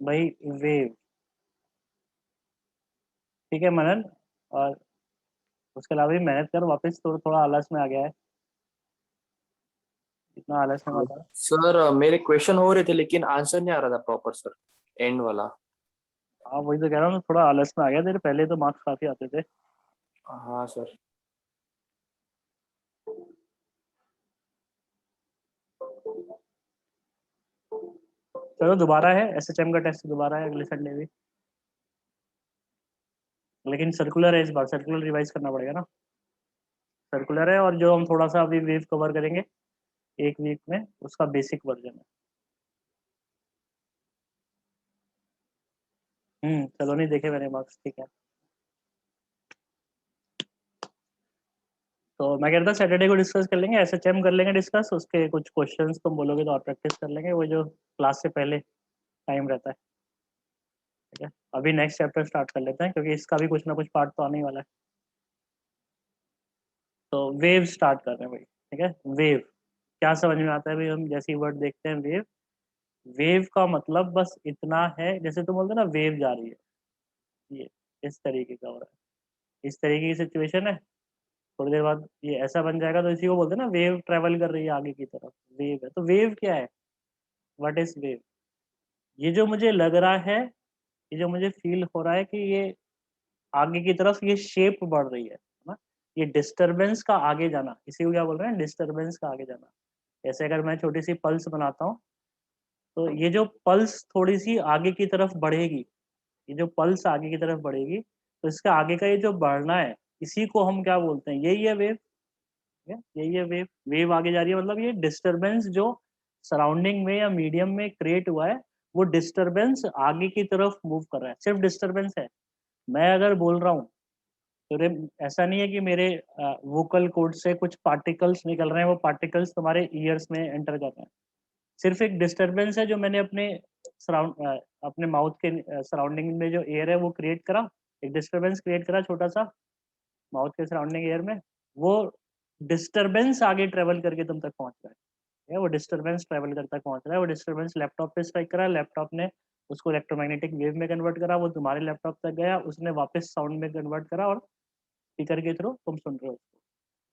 भाई वेव। ठीक है मनन, और उसके अलावा भी मेहनत कर, वापस थोड़ा थोड़ा आलस में आ गया है, इतना आलस में मत आ। सर मेरे क्वेश्चन हो रहे थे लेकिन आंसर नहीं आ रहा था प्रॉपर सर, एंड वाला। हाँ वही तो कह रहा हूँ, थोड़ा आलस में आ गया, तेरे पहले तो मार्क्स काफी आते थे। हाँ सर। चलो दोबारा है, एसएचएम का टेस्ट दोबारा है अगले संडे भी, लेकिन सर्कुलर है इस बार, सर्कुलर रिवाइज करना पड़ेगा ना। सर्कुलर है, और जो हम थोड़ा सा अभी वेव कवर करेंगे एक वीक में, उसका बेसिक वर्जन है। चलो नहीं देखे मैंने मार्क्स, ठीक है। तो मैं कह रहा था सैटरडे को डिस्कस कर लेंगे, एसएचएम कर लेंगे डिस्कस, उसके कुछ क्वेश्चंस तुम बोलोगे तो और प्रैक्टिस कर लेंगे, वो जो क्लास से पहले टाइम रहता है। ठीक है, अभी नेक्स्ट चैप्टर स्टार्ट कर लेते हैं, क्योंकि इसका भी कुछ ना कुछ पार्ट तो आने ही वाला है। तो वेव स्टार्ट कर रहे हैं भाई, ठीक है। वेव क्या समझ में आता है भाई, हम जैसे ही वर्ड देखते हैं वेव, वेव का मतलब बस इतना है, जैसे तुम बोलते हो ना वेव जा रही है, ये इस तरीके का हो रहा है, इस तरीके की सिचुएशन है। थोड़ी देर बाद ये ऐसा बन जाएगा, तो इसी को बोलते हैं ना वेव ट्रेवल कर रही है आगे की तरफ, वेव है। तो वेव क्या है, व्हाट इज वेव? ये जो मुझे लग रहा है, ये जो मुझे फील हो रहा है कि ये आगे की तरफ ये शेप बढ़ रही है ना, ये डिस्टरबेंस का आगे जाना, इसी को क्या बोल रहे हैं, डिस्टरबेंस का आगे जाना। जैसे अगर मैं छोटी सी पल्स बनाता हूँ, तो ये जो पल्स थोड़ी सी आगे की तरफ बढ़ेगी, ये जो पल्स आगे की तरफ बढ़ेगी, तो इसका आगे का ये जो बढ़ना है, इसी को हम क्या बोलते हैं, यही है वेव। यही है वेव। वेव आगे जा रही है, मतलब ये डिस्टरबेंस जो सराउंडिंग में या मीडियम में क्रिएट हुआ है, वो डिस्टरबेंस आगे की तरफ मूव कर रहा है, सिर्फ डिस्टरबेंस है। मैं अगर बोल रहा हूँ, तो ऐसा नहीं है कि मेरे वोकल कॉर्ड से कुछ पार्टिकल्स निकल रहे हैं, वो पार्टिकल्स तुम्हारे ईयर्स में एंटर कर रहे हैं, सिर्फ एक डिस्टरबेंस है जो मैंने अपने सराउंड अपने माउथ के सराउंडिंग में जो एयर है वो क्रिएट करा, एक डिस्टरबेंस क्रिएट करा छोटा सा माउथ के सराउंडिंग एयर में। वो डिस्टरबेंस आगे ट्रेवल करके तुम तक पहुंच रहा है, वो डिस्टरबेंस ट्रेवल करता पहुंच रहा है, वो डिस्टरबेंस लैपटॉप पे स्ट्राइक करा, लैपटॉप ने उसको इलेक्ट्रोमैग्नेटिक वेव में कन्वर्ट करा, वो तुम्हारे लैपटॉप तक गया, उसने वापस साउंड में कन्वर्ट करा, और स्पीकर के थ्रू तुम सुन रहे हो उसको।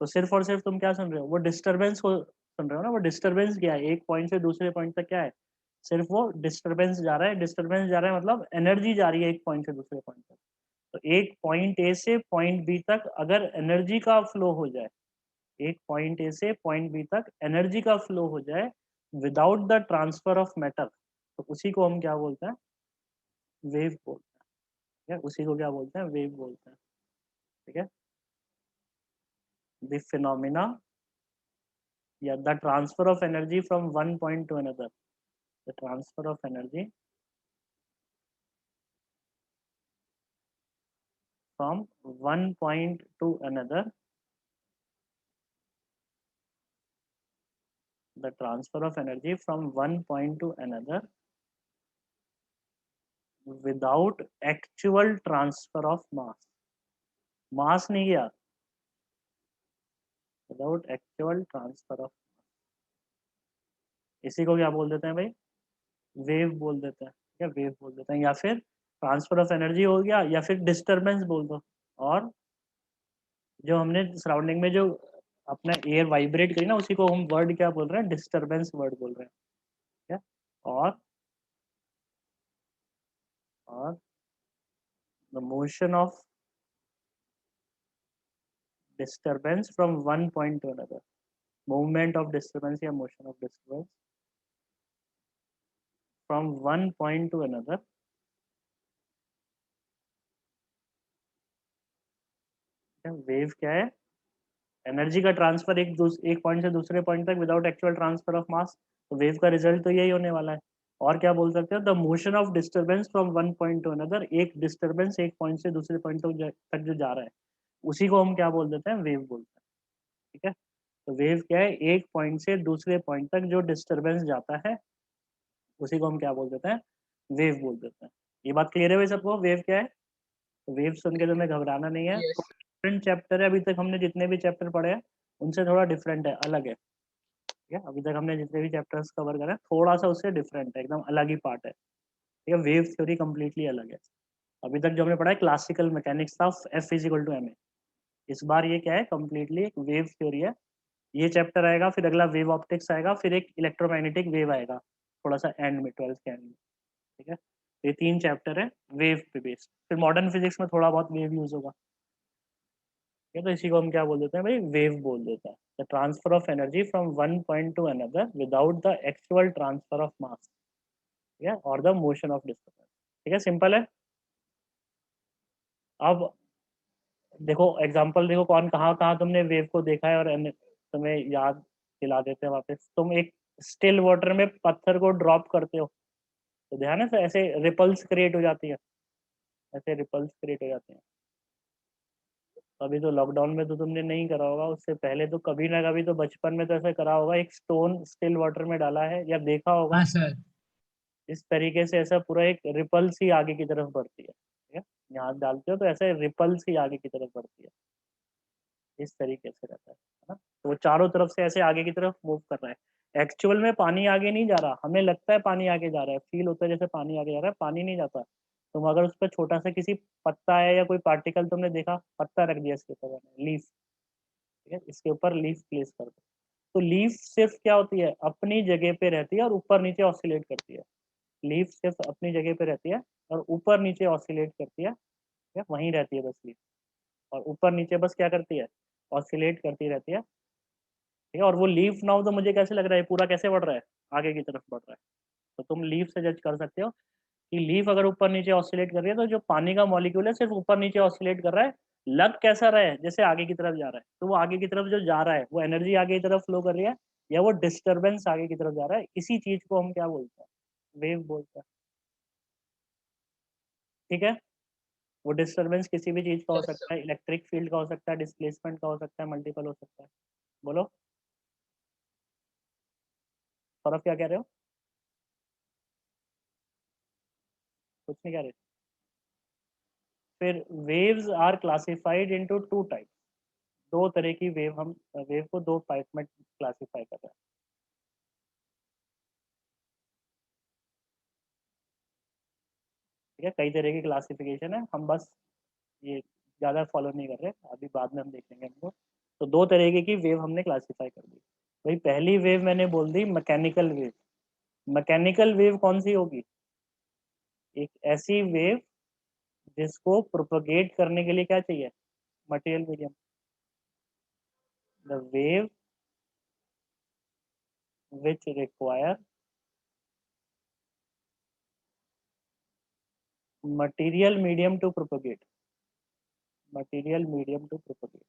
तो सिर्फ और सिर्फ तुम क्या सुन रहे हो, वो डिस्टरबेंस को सुन रहे हो ना। वो डिस्टरबेंस क्या है, एक पॉइंट से दूसरे पॉइंट तक क्या है, सिर्फ वो डिस्टरबेंस जा रहा है। डिस्टरबेंस जा रहा है मतलब एनर्जी जा रही है एक पॉइंट से दूसरे पॉइंट तक। तो एक पॉइंट ए से पॉइंट बी तक अगर एनर्जी का फ्लो हो जाए, एक पॉइंट ए से पॉइंट बी तक एनर्जी का फ्लो हो जाए without the transfer of matter, तो उसी को हम क्या बोलते हैं, वेव बोलते हैं। ठीक है, उसी को क्या बोलते हैं, वेव बोलते हैं। ठीक है, द फिनोमिना या the transfer of energy from one point to another, the transfer of energy from one point to another, the transfer of energy from one point to another without actual transfer of mass, मास नहीं गया, without actual transfer of, इसी को क्या बोल देते हैं भाई, wave बोल देते हैं। या वेव बोल देते हैं, या फिर ट्रांसफर ऑफ एनर्जी हो गया, या फिर डिस्टरबेंस बोल दो। और जो हमने सराउंडिंग में जो अपना एयर वाइब्रेट करी ना, उसी को हम वर्ड क्या बोल रहे हैं, डिस्टरबेंस वर्ड बोल रहे हैं। ठीक है, और the motion of disturbance from one point to another, movement of disturbance या motion of disturbance from one point to another. Wave क्या है, एनर्जी का ट्रांसफर एक पॉइंट से दूसरे पॉइंट तक without actual transfer of mass. तो वेव का रिजल्ट तो यही होने वाला है। और क्या बोल सकते हो, the motion of disturbance from one point to another, एक डिस्टरबेंस एक पॉइंट से दूसरे पॉइंट तक जो जा रहा है, उसी को हम क्या बोल देते हैं, वेव बोलते हैं। ठीक है, तो वेव क्या है, एक पॉइंट से दूसरे पॉइंट तक जो डिस्टरबेंस जाता है, उसी को हम क्या बोल देते हैं, वेव बोल देते हैं। ये बात क्लियर है भाई सबको, वेव क्या है? तो वेव सुन के तुम्हें घबराना नहीं है, यस। डिफरेंट चैप्टर है, अभी तक हमने जितने भी चैप्टर पढ़े हैं उनसे थोड़ा डिफरेंट है, अलग है। ठीक है, अभी तक हमने जितने भी चैप्टर्स कवर करे थोड़ा सा उससे डिफरेंट है, एकदम अलग ही पार्ट है। ठीक है, वेव थ्योरी कंप्लीटली अलग है। अभी तक जो हमने पढ़ा है क्लासिकल मैकेनिक्स था, F is equal to M A. इस बार ये क्या है, कंप्लीटली एक वेव थ्योरी है। ये चैप्टर आएगा, फिर अगला वेव ऑप्टिक्स आएगा, फिर एक इलेक्ट्रोमैग्नेटिक वेव आएगा थोड़ा सा एंड में, 12th के एंड में। ठीक है, ये 3 चैप्टर है वेव पे बेस्ड। फिर मॉडर्न फिजिक्स में थोड़ा बहुत वेव यूज होगा। ठीक है, तो इसी को हम क्या बोल देते हैं भाई, वेव बोल देते हैं। The transfer of energy from one point to another without the actual transfer of mass, ठीक है, और द मोशन ऑफ डिस्टर्बेंस। ठीक है, सिंपल है। अब देखो एग्जांपल, देखो कौन कहाँ कहाँ तुमने वेव को देखा है और तुम्हें याद दिला देते हैं वापस। तुम एक स्टिल वाटर में पत्थर को ड्रॉप करते हो तो ध्यान है, तो ऐसे रिपल्स क्रिएट हो जाती है, ऐसे रिपल्स क्रिएट हो जाते हैं। अभी तो लॉकडाउन में तो तुमने नहीं करा होगा, उससे पहले तो कभी ना कभी तो बचपन में तो ऐसा करा होगा, एक स्टोन स्टिल वाटर में डाला है या देखा होगा। हाँ सर। इस तरीके से ऐसा पूरा एक रिपल्स ही आगे की तरफ बढ़ती है। ठीक है, यहाँ डालते हो तो ऐसे रिपल्स ही आगे की तरफ बढ़ती है, इस तरीके से रहता है ना। तो वो चारों तरफ से ऐसे आगे की तरफ मूव कर रहा है। एक्चुअल में पानी आगे नहीं जा रहा, हमें लगता है पानी आगे जा रहा है, फील होता है जैसे पानी आगे जा रहा है, पानी नहीं जाता। तुम अगर उस पर छोटा सा किसी पत्ता है या कोई पार्टिकल तुमने देखा, पत्ता रख दिया इसके ऊपर, लीफ, ठीक है, इसके ऊपर लीफ प्लेस कर दो, तो लीफ सिर्फ क्या होती है, अपनी जगह पे रहती है और ऊपर नीचे ऑसिलेट करती है। लीफ सिर्फ अपनी जगह पे रहती है और ऊपर नीचे ऑसिलेट करती है, ठीक है, वहीं रहती है बस लीफ। और ऊपर नीचे बस क्या करती है, ऑसिलेट करती रहती है। ठीक है, और वो लीफ नाउ तो मुझे कैसे लग रहा है, पूरा कैसे बढ़ रहा है, आगे की तरफ बढ़ रहा है। तो तुम लीफ से जज कर सकते हो कि लीफ अगर ऊपर नीचे ऑसिलेट कर रही है तो जो पानी का मॉलिक्यूल है सिर्फ ऊपर नीचे ऑसिलेट कर रहा है, लग कैसा रहा है जैसे आगे की तरफ जा रहा है। तो वो आगे की तरफ जो जा रहा है वो एनर्जी आगे की तरफ फ्लो कर रही है या वो डिस्टरबेंस आगे की तरफ जा रहा है, इसी चीज को हम क्या बोलते हैं, वेव बोलते हैं। ठीक है, वो डिस्टरबेंस किसी भी चीज का हो यस सकता सर। है, इलेक्ट्रिक फील्ड का हो सकता है, डिस्प्लेसमेंट का हो सकता है, मल्टीपल हो सकता है। बोलो, फर्क क्या कह रहे हो, कुछ नहीं कह रहे। फिर waves are classified into 2 type. दो तरह की वेव, हम वेव को 2 टाइप में क्लासिफाई कर रहे हैं। ठीक है, कई तरह की क्लासिफिकेशन है, हम बस ये ज़्यादा फॉलो नहीं कर रहे, अभी बाद में हम देखेंगे इनको। तो 2 तरीके की वेव हमने क्लासिफाई कर दी भाई। पहली वेव मैंने बोल दी मैकेनिकल वेव। मैकेनिकल वेव कौन सी होगी, एक ऐसी वेव जिसको प्रोपोगेट करने के लिए क्या चाहिए, material medium. The wave which require material medium to propagate, material medium to propagate.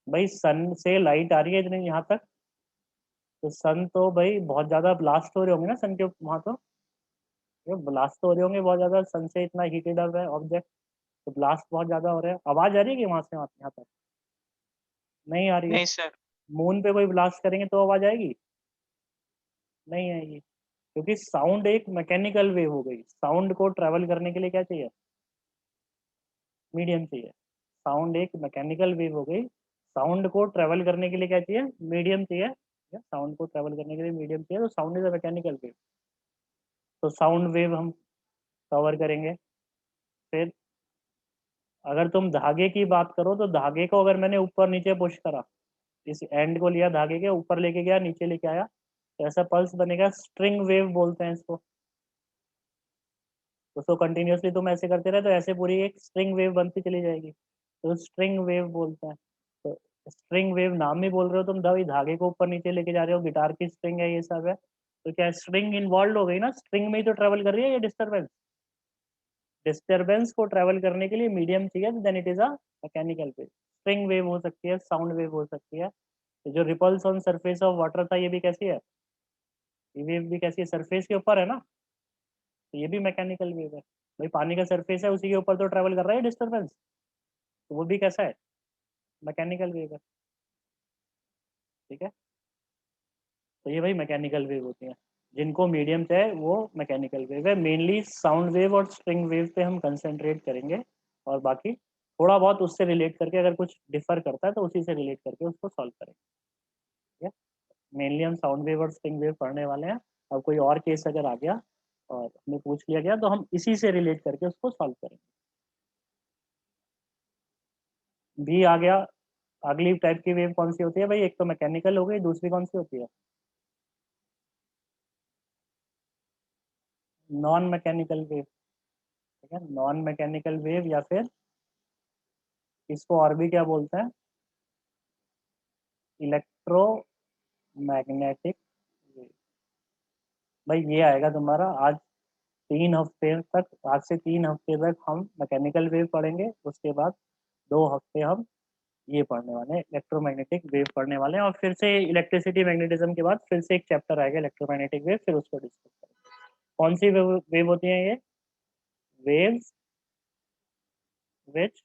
भाई सन से लाइट आ रही है इतनी यहाँ तक, तो सन तो भाई बहुत ज्यादा ब्लास्ट हो रहे होंगे ना सन के वहां, तो ये ब्लास्ट तो हो रहे होंगे बहुत ज्यादा, सन से इतना हीटेड अप है ऑब्जेक्ट, तो ब्लास्ट बहुत ज्यादा हो रहा है। आवाज आ रही है कि वहां से वहां यहाँ तक नहीं आ रही है। नहीं सर। मून पे कोई ब्लास्ट करेंगे तो आवाज आएगी, नहीं आएगी, क्योंकि साउंड एक मैकेनिकल वेव हो गई। साउंड को ट्रेवल करने के लिए क्या चाहिए, मीडियम चाहिए। साउंड एक मैकेनिकल वेव हो गई, साउंड को ट्रेवल करने के लिए क्या चाहिए, मीडियम चाहिए। साउंड को ट्रेवल करने के लिए मीडियम चाहिए, तो sound is a mechanical wave. तो साउंड वेव हम कवर करेंगे। फिर अगर तुम धागे की बात करो तो धागे को अगर मैंने ऊपर नीचे पुश करा, इस एंड को लिया धागे के ऊपर लेके गया नीचे लेके आया, तो ऐसा पल्स बनेगा, स्ट्रिंग वेव बोलते हैं इसको। उसको कंटिन्यूअसली तुम ऐसे करते रहे तो ऐसे पूरी एक स्ट्रिंग वेव बनती चली जाएगी, तो स्ट्रिंग वेव बोलते हैं। तो स्ट्रिंग वेव नाम ही बोल रहे हो तुम, दवाई धागे को ऊपर नीचे लेके जा रहे हो, गिटार की स्ट्रिंग है, ये सब है, तो क्या स्ट्रिंग इन्वॉल्व हो गई ना, स्ट्रिंग में ही तो ट्रेवल कर रही है ये डिस्टर्बेंस। डिस्टरबेंस को ट्रेवल करने के लिए मीडियम चाहिए, then it is a mechanical wave. String wave हो सकती है, साउंड वेव हो सकती है। तो जो ripples on surface of water था, ये भी कैसी है, ये वेव भी कैसी है, सरफेस के ऊपर है ना, तो ये भी मैकेनिकल वेव है। भाई पानी का सरफेस है, उसी के ऊपर तो ट्रेवल कर रहा है डिस्टर्बेंस, तो वो भी कैसा है, मैकेनिकल वेव है। ठीक है, तो ये भाई मैकेनिकल वेव होती हैं, जिनको मीडियम चाहिए वो मैकेनिकल वेव है। मेनली साउंड वेव और स्ट्रिंग वेव पे हम कंसंट्रेट करेंगे, और बाकी थोड़ा बहुत उससे रिलेट करके अगर कुछ डिफर करता है तो उसी से रिलेट करके उसको सॉल्व करेंगे। ठीक है, मेनली हम साउंड वेव और स्ट्रिंग वेव पढ़ने वाले हैं। अब कोई और केस अगर आ गया और हमें पूछ लिया गया तो हम इसी से रिलेट करके उसको सॉल्व करेंगे। बी आ गया। अगली टाइप की वेव कौन सी होती है भाई? एक तो मैकेनिकल हो गई, दूसरी कौन सी होती है? Non mechanical wave. ठीक है, नॉन मैकेनिकल वेव या फिर इसको और भी क्या बोलते हैं? Electromagnetic wave. भाई ये आएगा तुम्हारा आज 3 हफ्ते तक, आज से 3 हफ्ते तक हम मैकेनिकल वेव पढ़ेंगे, उसके बाद 2 हफ्ते हम ये पढ़ने वाले हैं, इलेक्ट्रोमैग्नेटिक वेव पढ़ने वाले हैं, और फिर से इलेक्ट्रिसिटी मैग्नेटिज्म के बाद फिर से एक चैप्टर आएगा इलेक्ट्रोमैग्नेटिक वेव, फिर उसको डिस्कस करेंगे। कौन सी वेव होती है ये? Waves which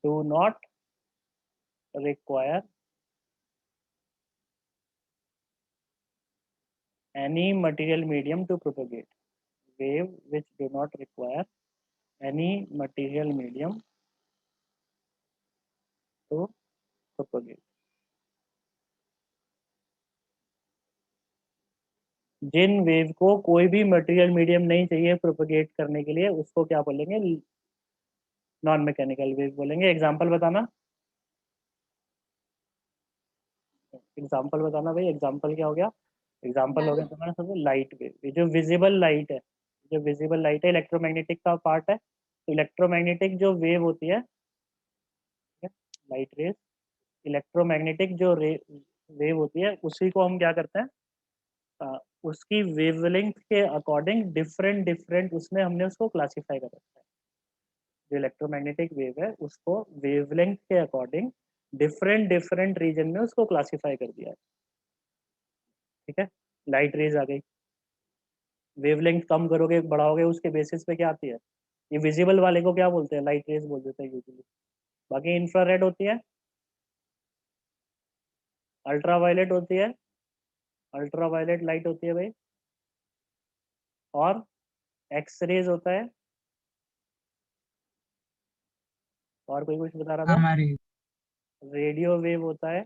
do not require any material medium to propagate. Wave which do not require any material medium to propagate. जिन वेव को कोई भी मटेरियल मीडियम नहीं चाहिए प्रोपगेट करने के लिए, उसको क्या बोलेंगे? नॉन मैकेनिकल वेव बोलेंगे। एग्जांपल बताना। एग्जांपल बताना भाई, एग्जांपल क्या हो गया? एग्जांपल हो गया तुम्हारा सबसे लाइट वेव। ये जो विजिबल लाइट है, जो विजिबल लाइट है इलेक्ट्रोमैग्नेटिक का पार्ट है, तो इलेक्ट्रोमैग्नेटिक जो वेव होती है, लाइट रेज, इलेक्ट्रोमैग्नेटिक जो वेव होती है उसी को हम क्या करते हैं, उसकी वेवलेंथ के अकॉर्डिंग डिफरेंट डिफरेंट उसमें हमने उसको क्लासिफाई कर रखा है। जो इलेक्ट्रोमैग्नेटिक वेव है उसको वेवलेंथ के अकॉर्डिंग डिफरेंट डिफरेंट रीजन में उसको क्लासिफाई कर दिया है। ठीक है, लाइट रेज आ गई, वेवलेंथ कम करोगे बढ़ाओगे उसके बेसिस पे क्या आती है? ये विजिबल वाले को क्या बोलते हैं? लाइट रेज बोल देते हैं यूजुअली। बाकी इंफ्रारेड होती है, अल्ट्रावायलेट होती है, अल्ट्रावायलेट लाइट होती है भाई, और एक्स रेज होता है, और कोई कुछ बता रहा था? हमारे रेडियो वेव होता है,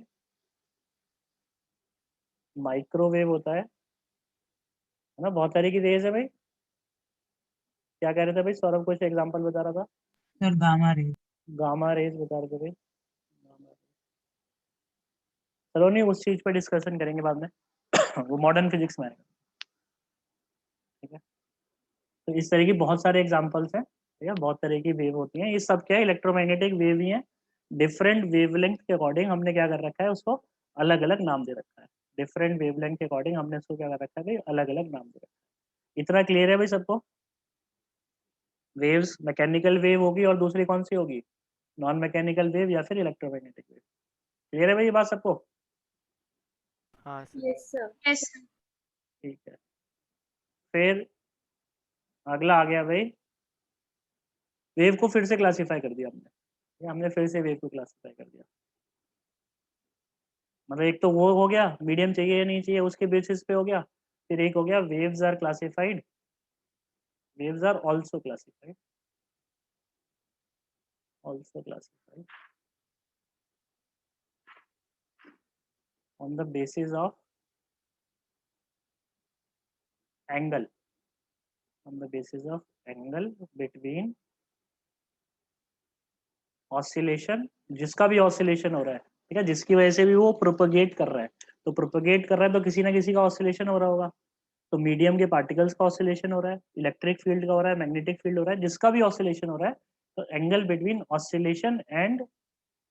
माइक्रोवेव होता है ना, बहुत सारी की रेज है भाई। क्या कह रहे थे भाई सौरभ? कुछ एग्जांपल बता रहा था। Sir gamma ray. Gamma rays बता रहे थे भाई। चलो नहीं, उस चीज पर डिस्कशन करेंगे बाद में वो मॉडर्न फिजिक्स में आएगा। ठीक है, तो इस तरह की बहुत सारे एग्जांपल्स हैं। ठीक है, बहुत तरह की वेव होती हैं, ये सब क्या है? इलेक्ट्रोमैग्नेटिक वेव ही है। डिफरेंट वेवलेंथ के अकॉर्डिंग हमने क्या कर रखा है? उसको अलग अलग नाम दे रखा है। डिफरेंट वेवलेंथ के अकॉर्डिंग हमने उसको क्या कर रखा है भाई? अलग अलग नाम दे रखा है। इतना क्लियर है भाई सबको? वेव्स मैकेनिकल वेव होगी और दूसरी कौन सी होगी? नॉन मैकेनिकल वेव या फिर इलेक्ट्रोमैग्नेटिक वेव। क्लियर है भाई ये बात सबको? हाँ sir. Yes sir. Yes sir. ठीक है, फिर अगला आ गया भाई, वेव को फिर से क्लासिफाई कर दिया हमने। ये हमने फिर से वेव को क्लासिफाई कर दिया। मतलब एक तो वो हो गया मीडियम चाहिए या नहीं चाहिए उसके बेसिस पे हो गया, फिर एक हो गया waves are classified, waves are also classified, also classified on the basis of angle, on the basis of angle between oscillation, जिसका भी ऑसिलेशन हो रहा है, ठीक है, जिसकी वजह से भी वो प्रोपगेट कर रहा है, तो प्रोपगेट कर रहा है तो किसी ना किसी का ऑसिलेशन हो रहा होगा। तो मीडियम के पार्टिकल्स का ऑसिलेशन हो रहा है, इलेक्ट्रिक फील्ड का हो रहा है, मैग्नेटिक फील्ड हो रहा है, जिसका भी ऑसिलेशन हो रहा है, तो angle between oscillation and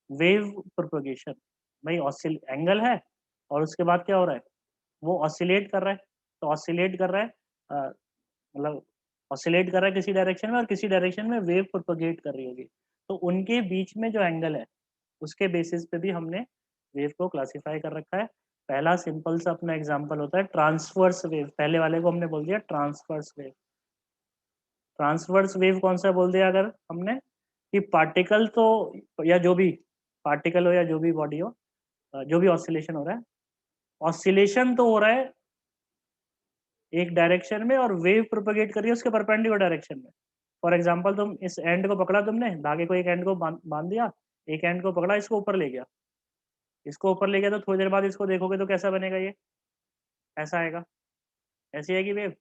wave propagation. भाई ऑसिल एंगल है और उसके बाद क्या हो रहा है? वो ऑसिलेट कर रहा है, तो ऑसिलेट कर रहा है, मतलब ऑसिलेट कर रहा है किसी डायरेक्शन में और किसी डायरेक्शन में वेव प्रोपगेट कर रही होगी, तो उनके बीच में जो एंगल है उसके बेसिस पे भी हमने वेव को क्लासिफाई कर रखा है। पहला सिंपल सा अपना एग्जांपल होता है ट्रांसवर्स वेव। पहले वाले को हमने बोल दिया ट्रांसवर्स वेव। ट्रांसवर्स वेव कौन सा बोल दिया अगर हमने? कि पार्टिकल तो, या जो भी पार्टिकल हो या जो भी बॉडी हो, जो भी ऑसिलेशन हो रहा है, ऑसिलेशन तो हो रहा है एक डायरेक्शन में और वेव प्रोपगेट कर रही है उसके परपेंडिकुलर डायरेक्शन में। फॉर एग्जांपल तुम इस एंड को पकड़ा, तुमने धागे को एक एंड को बांध दिया, एक एंड को पकड़ा, इसको ऊपर ले गया, इसको ऊपर ले गया, तो थोड़ी देर बाद इसको देखोगे तो कैसा बनेगा ये? ऐसा आएगा, ऐसी आएगी वेव।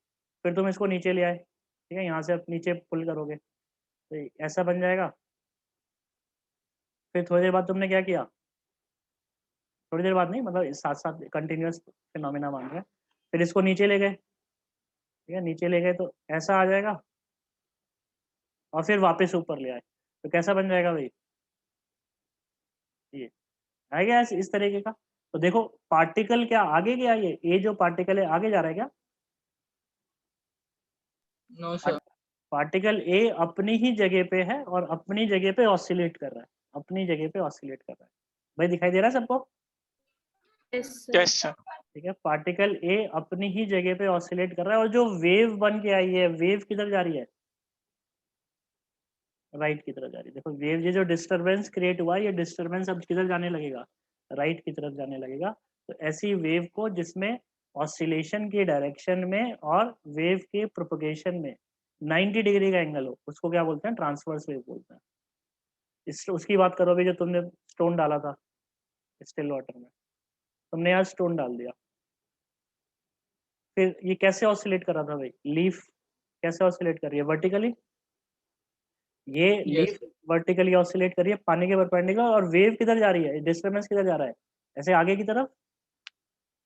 फिर तुम इसको नीचे ले आए, ठीक है, यहाँ से आप नीचे पुल करोगे तो ऐसा बन जाएगा। फिर थोड़ी देर बाद तुमने क्या किया, थोड़ी देर बाद नहीं, मतलब साथ साथ कंटिन्यूअस फिनोमिना मान रहे हैं। फिर इसको नीचे ले गए, ठीक है, नीचे ले गए तो ऐसा आ जाएगा, और फिर वापस ऊपर ले आए तो कैसा बन जाएगा भाई, ये आएगा इस तरीके का। तो देखो पार्टिकल क्या आगे गया, ये जो पार्टिकल है आगे जा रहा है क्या? No sir. पार्टिकल ए अपनी ही जगह पे है और अपनी जगह पे ऑसिलेट कर रहा है, अपनी जगह पे ऑसिलेट कर रहा है। भाई दिखाई दे रहा है सबको? Yes sir. ठीक है, पार्टिकल ए अपनी ही जगह पे ऑसिलेट कर रहा है, और जो वेव बन के आई है, वेव किधर जा रही है? राइट की तरफ जा रही है। देखो वेव, ये जो डिस्टरबेंस क्रिएट हुआ है, ये डिस्टरबेंस अब किधर जाने लगेगा? राइट की तरफ जाने लगेगा। तो ऐसी वेव को जिसमें ऑसिलेशन की डायरेक्शन में और वेव के प्रोपगेशन में 90 डिग्री का एंगल हो, उसको क्या बोलते हैं? ट्रांसवर्स वेव बोलते हैं। इस उसकी बात करो अभी, जो तुमने स्टोन डाला था स्टिल वाटर में, तुमने यहाँ स्टोन डाल दिया, फिर ये कैसे ऑसिलेट कर रहा था भाई? लीफ कैसे ऑसिलेट कर रही है? वर्टिकली। ये लीफ वर्टिकली ऑसिलेट कर रही है पानी के परपेंडिकुलर, और वेव किधर जा रही है? डिस्टर्बेंस किधर जा रहा है? ऐसे आगे की तरफ।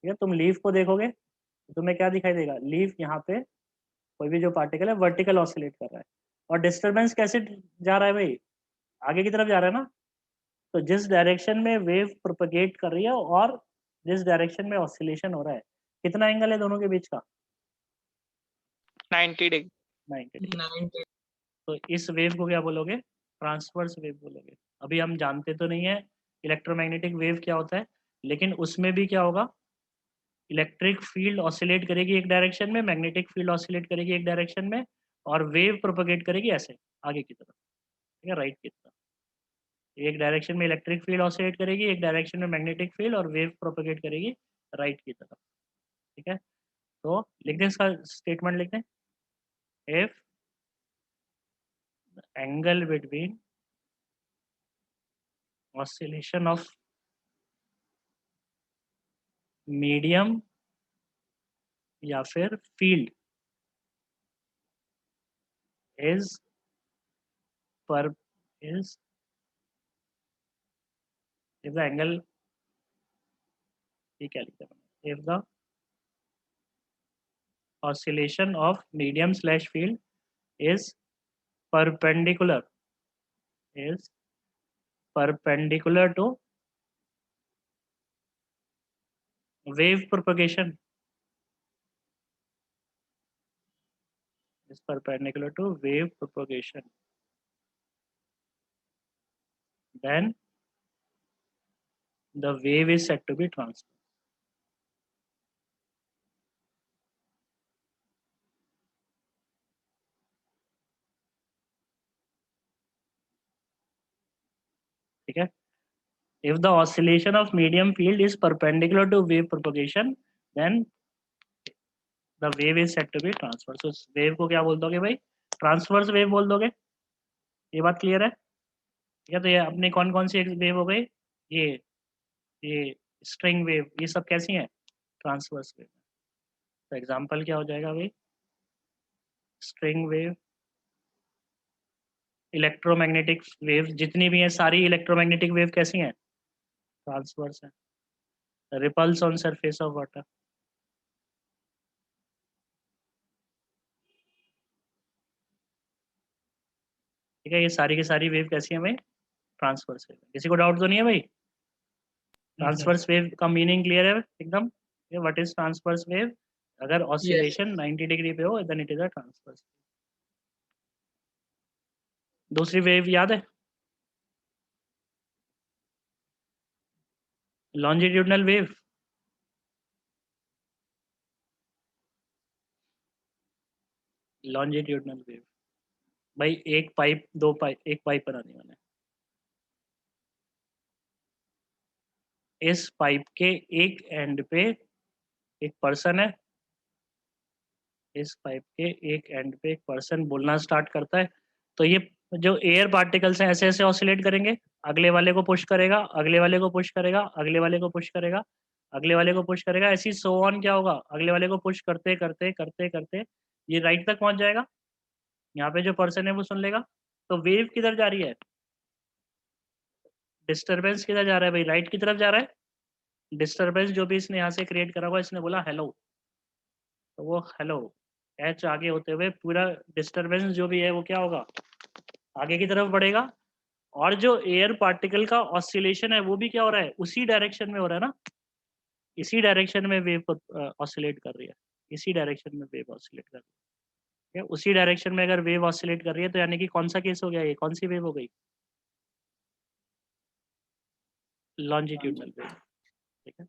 ठीक है, तुम लीफ को देखोगे तो तुम्हें क्या दिखाई देगा? लीफ यहाँ पे कोई भी जो पार्टिकल है वर्टिकल ऑसिलेट कर रहा है, और डिस्टर्बेंस कैसे जा रहा है भाई? आगे की तरफ जा रहा है ना। तो जिस डायरेक्शन में वेव प्रोपगेट कर रही है और जिस डायरेक्शन में ऑसिलेशन हो रहा है, कितना एंगल है दोनों के बीच का? 90 डिग्री। 90 डिग्री। तो इस वेव को क्या बोलोगे? ट्रांसवर्स वेव बोलोगे। अभी हम जानते तो नहीं है इलेक्ट्रोमैग्नेटिक वेव क्या होता है, लेकिन उसमें भी क्या होगा? इलेक्ट्रिक फील्ड ऑसिलेट करेगी एक डायरेक्शन में, मैग्नेटिक फील्ड ऑसिलेट करेगी एक डायरेक्शन में, और वेव प्रोपगेट करेगी ऐसे आगे की तरफ, ठीक है, राइट की तरफ। एक डायरेक्शन में इलेक्ट्रिक फील्ड ऑसिलेट करेगी, एक डायरेक्शन में मैग्नेटिक फील्ड, और वेव प्रोपगेट करेगी राइट की तरफ। ठीक है, तो लिख दें इसका स्टेटमेंट, लिख दें। If angle between oscillation of medium या फिर फील्ड इज पर इज इफ द एंगल, ये क्या लिखा है? If the oscillation of medium slash field is perpendicular is perpendicular to wave propagation is perpendicular to wave propagation, then the wave is said to be transverse. ठीक है, if the oscillation of medium field is perpendicular to wave propagation, then the wave is said to be transverse. So wave को क्या बोल दोगे भाई? Transverse wave बोल दोगे। ये बात क्लियर है? ठीक है, तो ये अपनी कौन कौन सी वेव हो गई? ये स्ट्रिंग वेव, ये सब कैसी हैं? Transverse wave. तो एग्जांपल क्या हो जाएगा भाई? स्ट्रिंग वेव, इलेक्ट्रोमैग्नेटिक वेव जितनी भी हैं सारी इलेक्ट्रोमैग्नेटिक वेव कैसी हैं? ट्रांसवर्स है। Ripples on surface of water, ठीक है, ये सारी की सारी वेव कैसी है भाई? Transverse wave. किसी को डाउट तो नहीं है भाई? ट्रांसवर्स वेव का मीनिंग क्लियर है एकदम? What is transverse wave? अगर ऑसिलेशन 90 डिग्री पे हो then it is a transverse. दूसरी वेव याद है? Longitudinal wave. लॉन्जिट्यूडनल वेव भाई, एक पाइप दो पाइप, एक पाइप बनाने वाला है, इस पाइप के एक एंड पे एक पर्सन है, इस पाइप के एक एंड पे एक पर्सन बोलना स्टार्ट करता है, तो ये जो एयर पार्टिकल्स हैं ऐसे ऐसे ऑसिलेट करेंगे, अगले वाले को पुश करेगा, अगले वाले को पुश करेगा, अगले वाले को पुश करेगा, अगले वाले को पुश करेगा, ऐसी सो ऑन क्या होगा, अगले वाले को पुश करते करते करते करते ये राइट तक पहुंच जाएगा, यहाँ पे जो पर्सन है वो सुन लेगा। तो वेव किधर जा रही है, डिस्टरबेंस किधर जा रहा है भाई, राइट की तरफ जा रहा है। डिस्टरबेंस जो भी इसने यहाँ से क्रिएट करा हुआ, इसने बोला हेलो, तो वो हेलो एच आगे होते हुए पूरा डिस्टरबेंस जो भी है वो क्या होगा, आगे की तरफ बढ़ेगा। और जो एयर पार्टिकल का ऑसिलेशन है वो भी क्या हो रहा है, उसी डायरेक्शन में हो रहा है ना, इसी डायरेक्शन में वेव ऑसिलेट कर रही है, इसी डायरेक्शन में वेव ऑसिलेट कर रही है। उसी डायरेक्शन में अगर वेव ऑसिलेट कर रही है तो यानी कि कौन सा केस हो गया, ये कौन सी वेव हो गई, लॉन्जिट्यूडनल वेव। ठीक है,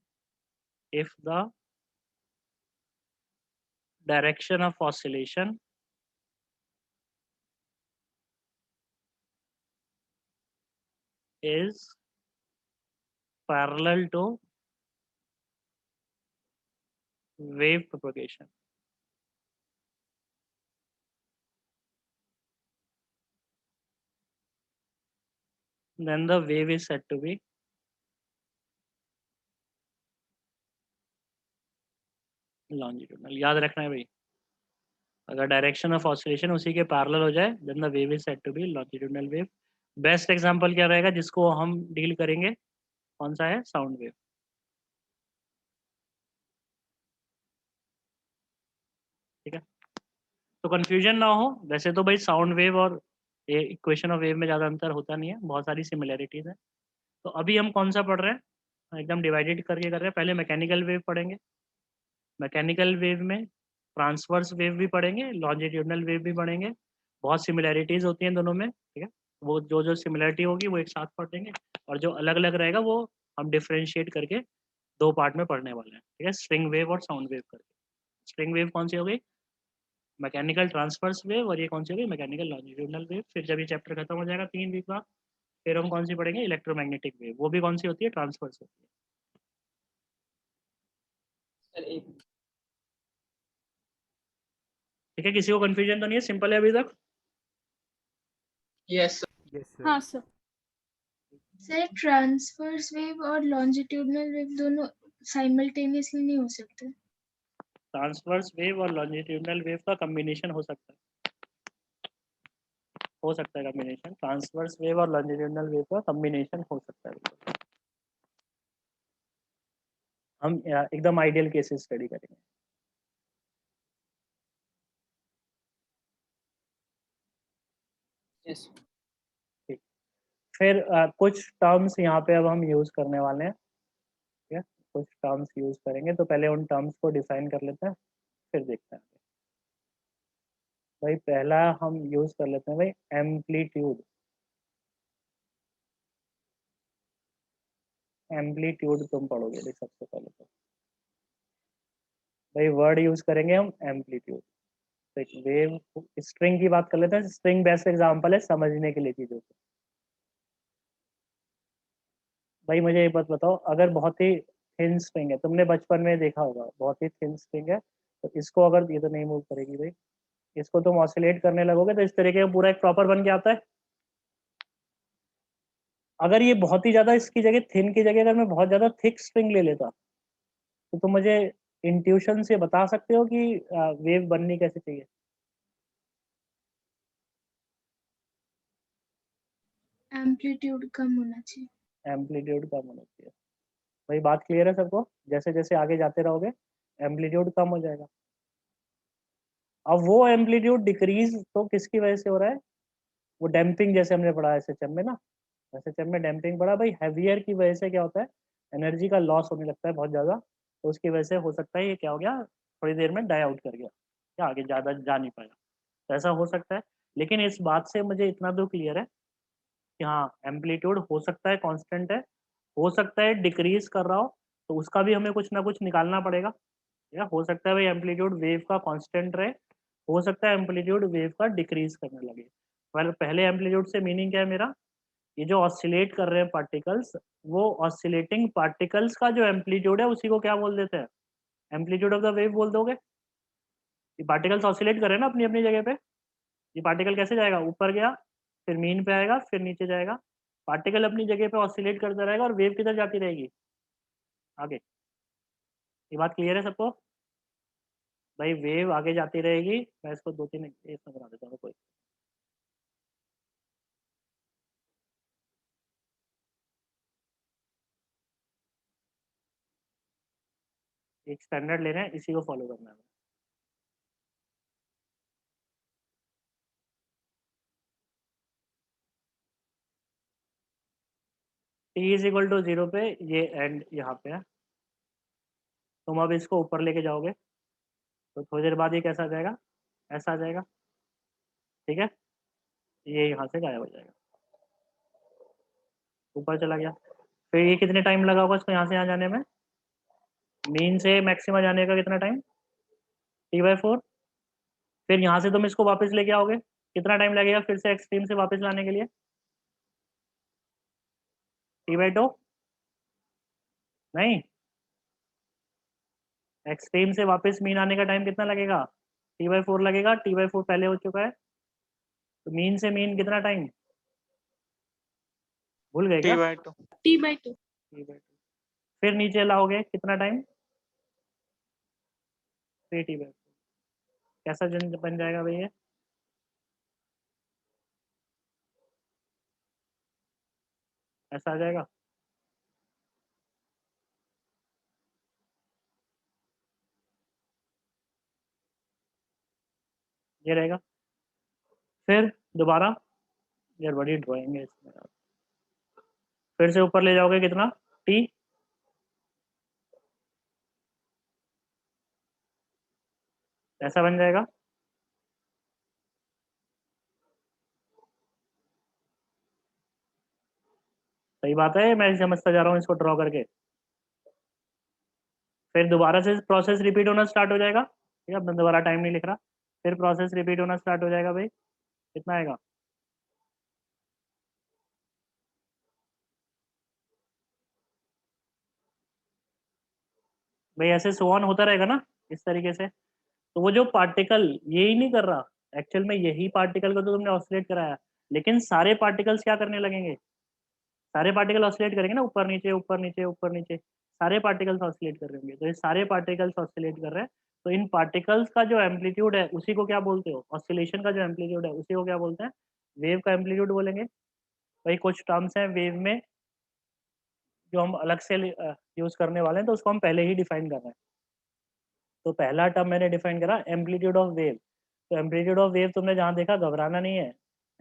if the direction of oscillation is parallel to wave propagation, then the wave is said to be longitudinal। याद रखना है भाई, अगर डायरेक्शन ऑफ ऑसिलेशन उसी के पैरेलल हो जाए then the wave is said to be longitudinal wave. Best example क्या रहेगा जिसको हम डील करेंगे, कौन सा है, साउंड वेव। ठीक है, तो कंफ्यूजन ना हो, वैसे तो भाई साउंड वेव और इक्वेशन ऑफ वेव में ज़्यादा अंतर होता नहीं है, बहुत सारी सिमिलैरिटीज है। तो अभी हम कौन सा पढ़ रहे हैं, एकदम डिवाइडेड करके कर रहे हैं। पहले मैकेनिकल वेव पढ़ेंगे, मैकेनिकल वेव में ट्रांसवर्स वेव भी पढ़ेंगे, लॉन्जिट्यूडनल वेव भी पढ़ेंगे। बहुत सिमिलैरिटीज होती हैं दोनों में, ठीक है, वो जो जो सिमिलैरिटी होगी वो एक साथ पढ़ेंगे, और जो अलग अलग रहेगा वो हम डिफ्रेंशिएट करके दो पार्ट में पढ़ने वाले हैं। ठीक है, स्ट्रिंग वेव और साउंड वेव करके। स्ट्रिंग वेव कौन सी हो गई, मैकेनिकल ट्रांसवर्स वेव, और ये कौन सी हो गई, मैकेनिकल लॉन्जिट्यूडनल वेव। फिर जब ये चैप्टर खत्म हो जाएगा 3 वीक बाद, फिर हम कौन सी पढ़ेंगे, इलेक्ट्रोमैग्नेटिक वेव। वो भी कौन सी होती है, ट्रांसवर्स होती है। ठीक है, किसी को कंफ्यूजन तो नहीं है, सिंपल है अभी तक। Yes, sir. हाँ सर। सर ट्रांसवर्स वेव और लॉन्जिट्यूडनल वेव दोनों साइमल्टेनियसली नहीं हो सकते। ट्रांसवर्स वेव और लॉन्जिट्यूडनल वेव का कॉम्बिनेशन हो सकता है कॉम्बिनेशन, ट्रांसवर्स वेव और लॉन्जिट्यूडनल वेव का कॉम्बिनेशन हो सकता है। हम एकदम आइडियल केसेस स्टडी करेंगे। Yes. ठीक, फिर कुछ टर्म्स यहाँ पे अब हम यूज करने वाले हैं। ठीक है, कुछ टर्म्स यूज करेंगे, तो पहले उन टर्म्स को डिफाइन कर लेते हैं, फिर देखते हैं। भाई पहला हम यूज कर लेते हैं भाई एम्पलीट्यूड। एम्पलीट्यूड तुम पढ़ोगे देख सबसे पहले तो भाई वर्ड यूज करेंगे हम एम्पलीट्यूड। तो एक वेव, स्ट्रिंग की बात कर लेते हैं, स्ट्रिंग बेस्ट एग्जांपल है समझने के लिए चीजों को। भाई मुझे एक बात बताओ, अगर बहुत ही थिन स्ट्रिंग है, तुमने बचपन में देखा होगा बहुत ही थिन स्ट्रिंग है, तो इसको अगर, ये तो नहीं मूव करेगी भाई, इसको तुम ऑसिलेट करने लगोगे तो इस तरीके का पूरा एक प्रॉपर बन के आता है। अगर ये बहुत ही ज्यादा, इसकी जगह थिन की जगह अगर मैं बहुत ज्यादा थिक स्ट्रिंग ले लेता, तो तुम मुझे इंट्यूशन से बता सकते हो कि वेव बननी कैसे चाहिए। एम्पलीट्यूड कम होना चाहिए। एम्पलीट्यूड कम होना चाहिए। भाई बात क्लियर है सबको, जैसे जैसे आगे जाते रहोगे एम्पलीट्यूड कम हो जाएगा। अब वो एम्पलीट्यूड डिक्रीज तो किसकी वजह से हो रहा है, वो डैम्पिंग, जैसे हमने पढ़ा है एसएचएम में ना, एसएचएम में डैम्पिंग पढ़ा भाई, हैवियर की वजह से क्या होता है, एनर्जी का लॉस होने लगता है बहुत ज़्यादा, तो उसकी वजह से हो सकता है ये क्या हो गया, थोड़ी देर में डाई आउट कर गया, क्या आगे ज़्यादा जा नहीं पाया, तो ऐसा हो सकता है। लेकिन इस बात से मुझे इतना तो क्लियर है कि हाँ एम्पलीट्यूड हो सकता है कांस्टेंट है, हो सकता है डिक्रीज कर रहा हो, तो उसका भी हमें कुछ ना कुछ निकालना पड़ेगा। या हो सकता है भाई एम्पलीट्यूड वेव का कांस्टेंट रहे, हो सकता है एम्पलीट्यूड वेव का डिक्रीज करने लगे। पहले एम्पलीट्यूड से मीनिंग क्या है मेरा, ये जो ऑसिलेट कर रहे हैं पार्टिकल्स, वो ऑसिलेटिंग पार्टिकल्स का जो एम्पलीट्यूड है उसी को क्या बोल देते हैं, एम्पलीट्यूड ऑफ द वेव बोल दोगे। ये पार्टिकल्स ऑसिलेट कर रहे हैं ना अपनी अपनी जगह पे, ये पार्टिकल कैसे जाएगा, ऊपर गया, फिर मीन पे आएगा, फिर नीचे जाएगा, पार्टिकल अपनी जगह पे ऑसिलेट करता रहेगा, और वेव किधर जाती रहेगी, आगे। ये बात क्लियर है सबको? भाई वेव आगे जाती रहेगी, मैं इसको 2-3 इसमें बना देता हूँ कोई। एक स्टैंडर्ड ले रहे हैं, इसी को फॉलो करना है। t इज इक्वल टू 0 पे ये एंड यहाँ पे है। तुम अब इसको ऊपर लेके जाओगे तो थोड़ी देर बाद ये कैसा आ जाएगा, ऐसा आ जाएगा, ठीक है। ये यहाँ से गायब हो जाएगा, ऊपर चला गया। फिर ये कितने टाइम लगा होगा इसको यहाँ से यहाँ जाने में? मीन से मैक्सिमा जाने का कितना टाइम? t/4। फिर यहाँ से तुम इसको वापस लेके आओगे, कितना टाइम लगेगा फिर से एक्सट्रीम से वापस लाने के लिए? t/2 नहीं, एक्सट्रीम से वापस मीन आने का टाइम कितना लगेगा? t/4 लगेगा। t/4 पहले हो चुका है, तो मीन से मीन कितना टाइम भूल गए क्या? t/2 t/2 t/2। फिर नीचे लाओगे कितना टाइम? 3t/4। कैसा जन बन जाएगा भैया? ऐसा आ जाएगा। ये रहेगा। फिर दोबारा, यार बड़ी ड्राइंग है इसमें यार। फिर से ऊपर ले जाओगे कितना? t, ऐसा बन जाएगा। सही बात है, मैं समझता जा रहा हूँ इसको ड्रॉ करके। फिर दोबारा से प्रोसेस रिपीट होना स्टार्ट हो जाएगा, ठीक है। अब मैं दोबारा टाइम नहीं लिख रहा। फिर प्रोसेस रिपीट होना स्टार्ट हो जाएगा भाई, कितना आएगा? भाई ऐसे सो ऑन होता रहेगा ना इस तरीके से। तो वो जो पार्टिकल यही नहीं कर रहा, एक्चुअल में यही पार्टिकल को तो तुमने ऑसिलेट कराया, लेकिन सारे पार्टिकल्स क्या करने लगेंगे? सारे पार्टिकल ऑसिलेट करेंगे ना, ऊपर नीचे ऊपर नीचे ऊपर नीचे, सारे पार्टिकल्स ऑसिलेट कर रहे होंगे। तो ये सारे पार्टिकल्स ऑसिलेट कर रहे हैं, तो इन पार्टिकल्स का जो एम्पलीट्यूड है उसी को क्या बोलते हो? ऑसिलेशन का जो एम्पलीट्यूड है उसी को क्या बोलते हैं? वेव का एम्पलीट्यूड बोलेंगे। भाई कुछ टर्म्स हैं वेव में जो हम अलग से यूज करने वाले हैं, तो उसको हम पहले ही डिफाइन कर रहे हैं। तो पहला टर्म मैंने डिफाइन करा एम्पलीट्यूड ऑफ वेव। तो एम्पलीट्यूड ऑफ वेव तुमने जहाँ देखा, घबराना नहीं है।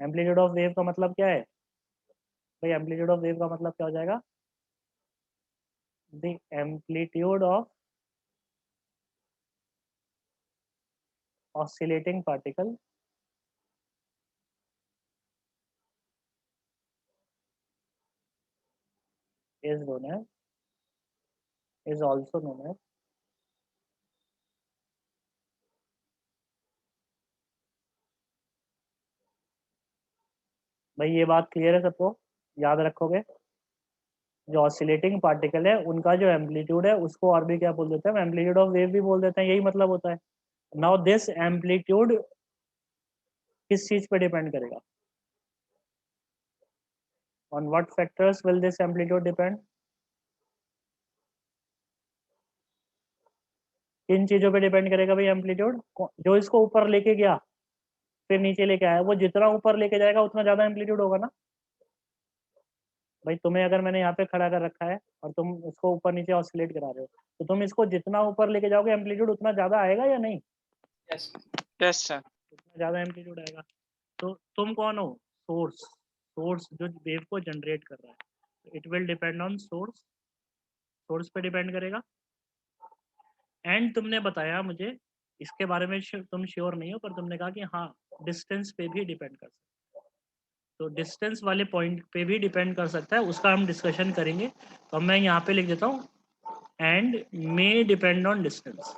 एम्पलीट्यूड ऑफ वेव का मतलब क्या है भाई? एम्पलीट्यूड ऑफ वेव का मतलब क्या हो जाएगा? The amplitude of oscillating particle is also known as भाई ये बात क्लियर है सबको? याद रखोगे, जो ऑसिलेटिंग पार्टिकल है उनका जो एम्पलीट्यूड है उसको और भी क्या बोल देते हैं? एम्पलीट्यूड ऑफ वेव भी बोल देते हैं, यही मतलब होता है। नाउ दिस एम्पलीट्यूड किस चीज पे डिपेंड करेगा? On what factors will this amplitude depend? किन चीजों पे डिपेंड करेगा भाई एम्पलीट्यूड? जो इसको ऊपर लेके गया फिर नीचे लेके आया, वो जितना ऊपर लेके जाएगा उतना ज्यादा एम्पलीट्यूड होगा ना। भाई तुम्हें अगर मैंने यहाँ पे खड़ा कर रखा है और तुम इसको ऊपर नीचे ऑसिलेट करा रहे हो, तो तुम इसको जितना ऊपर लेके जाओगे एम्पलीट्यूड उतना ज्यादा आएगा या नहीं? yes yes sir उतना ज्यादा एम्पलीट्यूड आएगा। तो तुम कौन हो? सोर्स। सोर्स जो वेव को जनरेट कर रहा है, it will depend on source. Source पे डिपेंड करेगा। एंड तुमने बताया मुझे इसके बारे में, तुम श्योर नहीं हो, पर तुमने कहा कि हाँ डिस्टेंस पे भी डिपेंड कर सकता है। तो डिस्टेंस वाले पॉइंट पे भी डिपेंड कर सकता है, उसका हम डिस्कशन करेंगे। तो मैं यहाँ पे लिख देता हूँ and may depend on distance,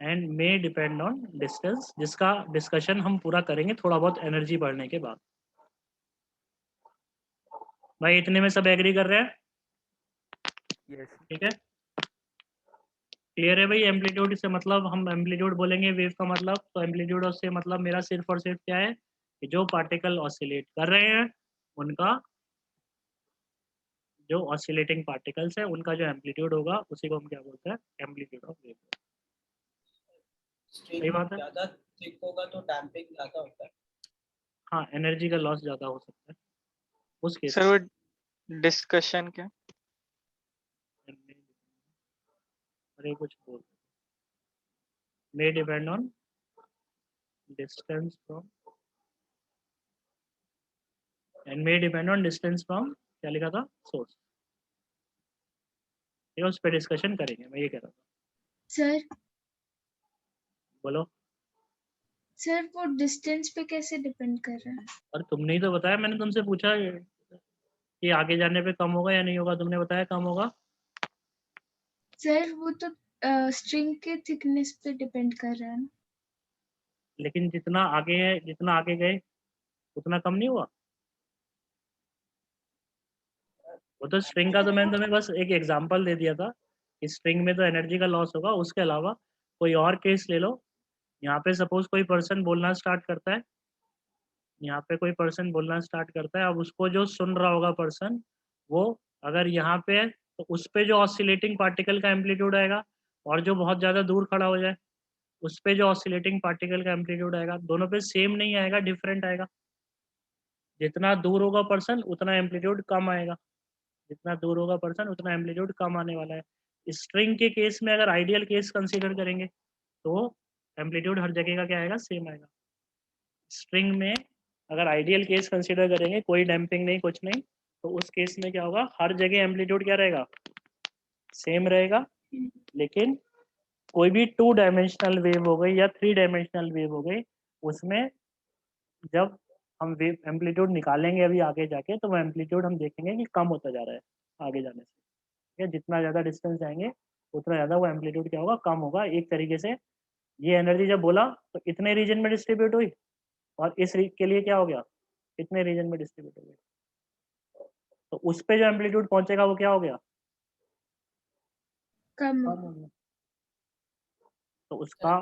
and may depend on distance, जिसका डिस्कशन हम पूरा करेंगे थोड़ा बहुत एनर्जी बढ़ने के बाद। भाई इतने में सब एग्री कर रहे हैं? yes ठीक है, क्लियर है भाई? एम्पलीट्यूड से मतलब हम एम्पलीट्यूड बोलेंगे वेव का मतलब, तो एम्पलीट्यूड से मतलब मेरा सिर्फ और सिर्फ क्या है कि जो पार्टिकल ऑसिलेट कर रहे हैं उनका जो ऑसिलेटिंग पार्टिकल्स है उनका जो एम्पलीट्यूड होगा उसी को हम क्या बोलते हैं, एम्पलीट्यूड ऑफ वेव। स्ट्रिंग सही बात है। ज्यादा थिक होगा तो डैम्पिंग ज्यादा होता है। हाँ, एनर्जी का लॉस ज्यादा हो सकता है उस केस सर वो डिस्कशन क्या? में। अरे कुछ बोल, may depend on distance from and may depend on distance from, क्या लिखा था, सोर्स। ठीक है, उस पर डिस्कशन करेंगे, मैं ये कह रहा था। सर बोलो। सर वो डिस्टेंस पे कैसे डिपेंड कर रहा है? और तुमने ही तो बताया, मैंने तुमसे पूछा कि आगे जाने पे कम होगा या नहीं होगा, तुमने बताया कम होगा। सर वो तो स्ट्रिंग के थिकनेस पे डिपेंड कर रहा है ना। लेकिन जितना आगे है, जितना आगे गए उतना कम नहीं हुआ। वो तो स्ट्रिंग का तो मैंने तुम्हें बस एक एग्जांपल दे दिया था कि स्ट्रिंग में तो एनर्जी का लॉस होगा, उसके अलावा कोई और केस ले लो। यहाँ पे सपोज कोई पर्सन बोलना स्टार्ट करता है, यहाँ पे कोई पर्सन बोलना स्टार्ट करता है, अब उसको जो सुन रहा होगा पर्सन, वो अगर यहाँ पे है तो उस पे जो ऑसिलेटिंग पार्टिकल का एम्पलीट्यूड आएगा, और जो बहुत ज़्यादा दूर खड़ा हो जाए उस पे जो ऑसिलेटिंग पार्टिकल का एम्पलीट्यूड आएगा, दोनों पे सेम नहीं आएगा, डिफरेंट आएगा। जितना दूर होगा पर्सन उतना एम्पलीट्यूड कम आएगा, जितना दूर होगा पर्सन उतना एम्पलीट्यूड कम आने वाला है। स्ट्रिंग के केस में अगर आइडियल केस कंसीडर करेंगे तो एम्पलीट्यूड हर जगह का क्या आएगा, सेम आएगा। स्ट्रिंग में अगर आइडियल केस कंसीडर करेंगे, कोई डैम्पिंग नहीं, कुछ नहीं, तो उस केस में क्या होगा, हर जगह एम्पलीट्यूड क्या रहेगा, सेम रहेगा। लेकिन कोई भी 2 डायमेंशनल वेव हो गई या 3 डायमेंशनल वेव हो गई, उसमें जब हम वेव एम्पलीट्यूड निकालेंगे अभी आगे जाके, तो वो एम्पलीट्यूड हम देखेंगे कि कम होता जा रहा है आगे जाने से। ठीक है, जितना ज़्यादा डिस्टेंस जाएंगे उतना ज़्यादा वो एम्पलीट्यूड क्या होगा, कम होगा। एक तरीके से ये एनर्जी जब बोला तो इतने रीजन में डिस्ट्रीब्यूट हुई, और के लिए क्या हो गया, इतने रीजन में डिस्ट्रीब्यूट हो गई, तो उस पे जो एम्पलीट्यूड पहुंचेगा वो क्या हो गया, कम कम हो गया। तो उसका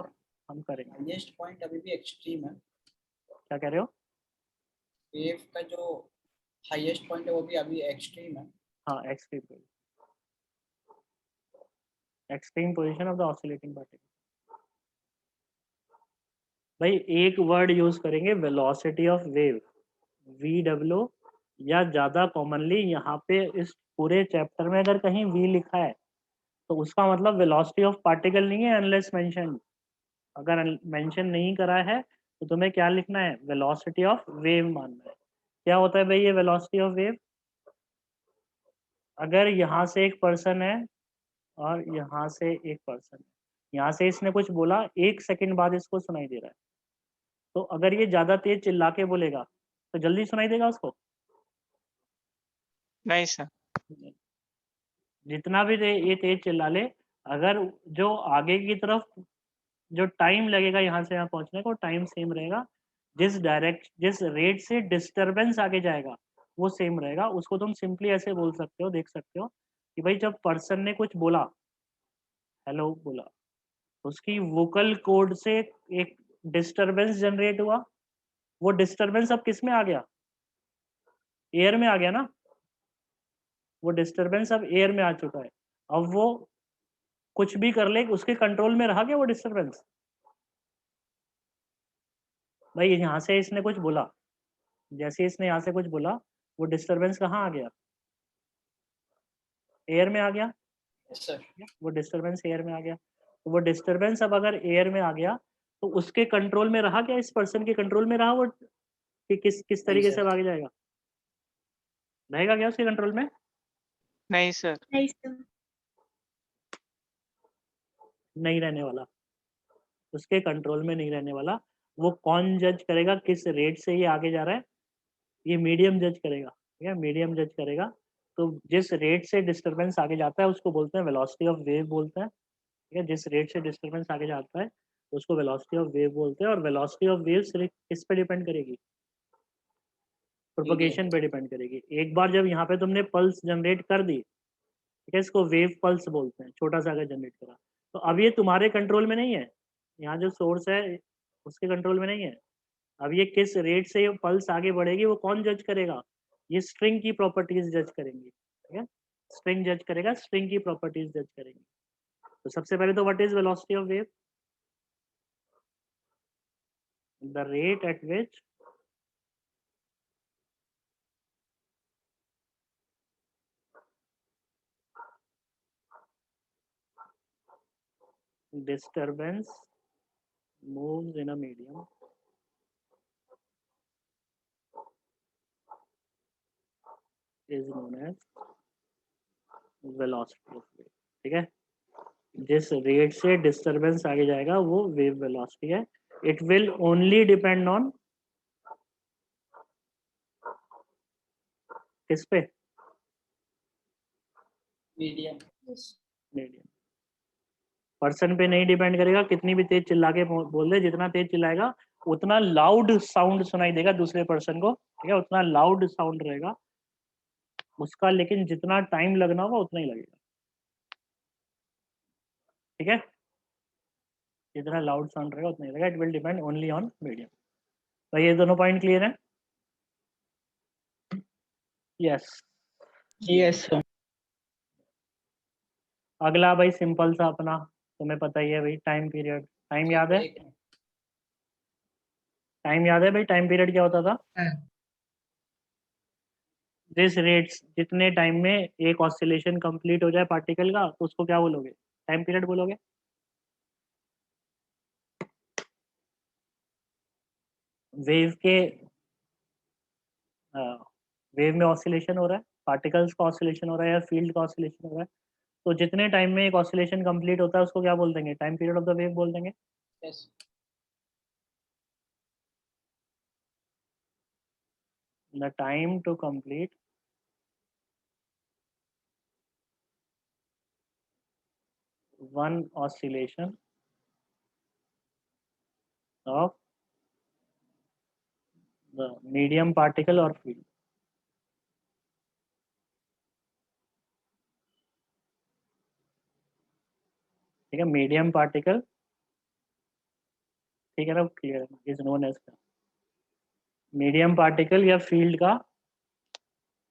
हम करेंगे। हाईएस्ट पॉइंट अभी भी एक्सट्रीम है। क्या कह रहे हो? वेव का जो हाईएस्ट पॉइंट है वो भी अभी एक्सट्रीम है। हाँ, extreme position of the oscillating particle. भाई एक वर्ड यूज करेंगे, वेलोसिटी ऑफ वेव, VW, या ज्यादा कॉमनली यहाँ पे इस पूरे चैप्टर में अगर कहीं V लिखा है तो उसका मतलब वेलोसिटी ऑफ पार्टिकल नहीं है, अनलेस मेंशन। अगर मेंशन नहीं करा है तो तुम्हें क्या लिखना है, वेलोसिटी ऑफ वेव मानना है। क्या होता है भाई ये वेलोसिटी ऑफ वेव? अगर यहाँ से एक पर्सन है और यहाँ से एक पर्सन है, यहाँ से इसने कुछ बोला, 1 सेकंड बाद इसको सुनाई दे रहा है, तो अगर ये ज्यादा तेज चिल्ला के बोलेगा तो जल्दी सुनाई देगा उसको? नहीं सर। जितना भी ये तेज चिल्ला ले, अगर जो आगे की तरफ जो टाइम लगेगा यहाँ से यहाँ पहुंचने को, टाइम सेम रहेगा। जिस रेट से डिस्टरबेंस आगे जाएगा वो सेम रहेगा। उसको तुम सिंपली ऐसे बोल सकते हो, देख सकते हो कि भाई जब पर्सन ने कुछ बोला, हेलो बोला, तो उसकी वोकल कॉर्ड से एक डिस्टरबेंस जनरेट हुआ। वो डिस्टरबेंस अब किस में आ गया, एयर में आ गया ना। वो डिस्टरबेंस अब एयर में आ चुका है। अब वो कुछ भी कर ले, उसके कंट्रोल में रहा क्या वो डिस्टरबेंस? भाई यहाँ से इसने कुछ बोला, जैसे इसने यहाँ से कुछ बोला, वो डिस्टरबेंस कहाँ आ गया, एयर में आ गया। Yes sir. वो डिस्टरबेंस एयर में आ गया, तो वो डिस्टरबेंस अब अगर एयर में आ गया तो उसके कंट्रोल में रहा क्या, इस पर्सन के कंट्रोल में रहा वो कि किस तरीके से अब आगे जाएगा, रहेगा क्या उसके कंट्रोल में? नहीं सर। नहीं सर। नहीं रहने वाला, उसके कंट्रोल में नहीं रहने वाला। वो कौन जज करेगा किस रेट से ये आगे जा रहा है? ये मीडियम जज करेगा। ठीक है, मीडियम जज करेगा। तो जिस रेट से डिस्टरबेंस आगे जाता है उसको बोलते हैं वेलोसिटी ऑफ वेव बोलते हैं। ठीक है, जिस रेट से डिस्टरबेंस आगे जाता है उसको वेलोसिटी ऑफ वेव बोलते हैं। और वेलोसिटी ऑफ वेव सिर्फ किस पे डिपेंड करेगी, प्रोपगेशन पे डिपेंड करेगी। एक बार जब यहाँ पे तुमने पल्स जनरेट कर दी, ठीक है, इसको वेव पल्स बोलते हैं, छोटा सा अगर जनरेट करा, तो अब ये तुम्हारे कंट्रोल में नहीं है। यहाँ जो सोर्स है उसके कंट्रोल में नहीं है। अब ये किस रेट से ये पल्स आगे बढ़ेगी वो कौन जज करेगा, ये स्ट्रिंग की प्रॉपर्टीज जज करेंगी। ठीक है, स्ट्रिंग जज करेगा, स्ट्रिंग की प्रॉपर्टीज जज करेंगे। तो सबसे पहले तो what is velocity of wave? The rate at which disturbance moves in a medium is known as velocity of wave। ठीक है, जिस रेट से डिस्टरबेंस आगे जाएगा वो वेव वेलोसिटी है। It will only depend on किस पे? मीडियम। मीडियम। पर्सन पे नहीं डिपेंड करेगा, कितनी भी तेज चिल्ला के बोल दे, जितना तेज चिल्लाएगा उतना लाउड साउंड सुनाई देगा दूसरे पर्सन को। ठीक है, उतना लाउड साउंड रहेगा उसका, लेकिन जितना टाइम लगना होगा उतना ही लगेगा। ठीक है, जितना लाउड साउंड रहेगा उतना ही लगेगा। It will depend only on medium. तो ये दोनों पॉइंट क्लियर है? यस। Yes sir. अगला भाई सिंपल सा अपना, तुम्हें पता ही है भाई, टाइम पीरियड। टाइम याद है? टाइम याद है भाई? टाइम पीरियड क्या होता था? जिस रेट्स, जितने टाइम में एक ऑसिलेशन कंप्लीट हो जाए पार्टिकल का, तो उसको क्या बोलोगे? टाइम पीरियड बोलोगे। वेव के वेव में ऑसिलेशन हो रहा है, पार्टिकल्स का ऑसिलेशन हो रहा है या फील्ड का ऑसिलेशन हो रहा है, तो जितने टाइम में एक ऑसिलेशन कंप्लीट होता है उसको क्या बोल देंगे? Time period of the wave बोल देंगे। Yes. The time to complete one oscillation of the medium particle और फील्ड। ठीक है, मीडियम पार्टिकल, ठीक है ना, क्लियर है, is known as medium particle या फील्ड का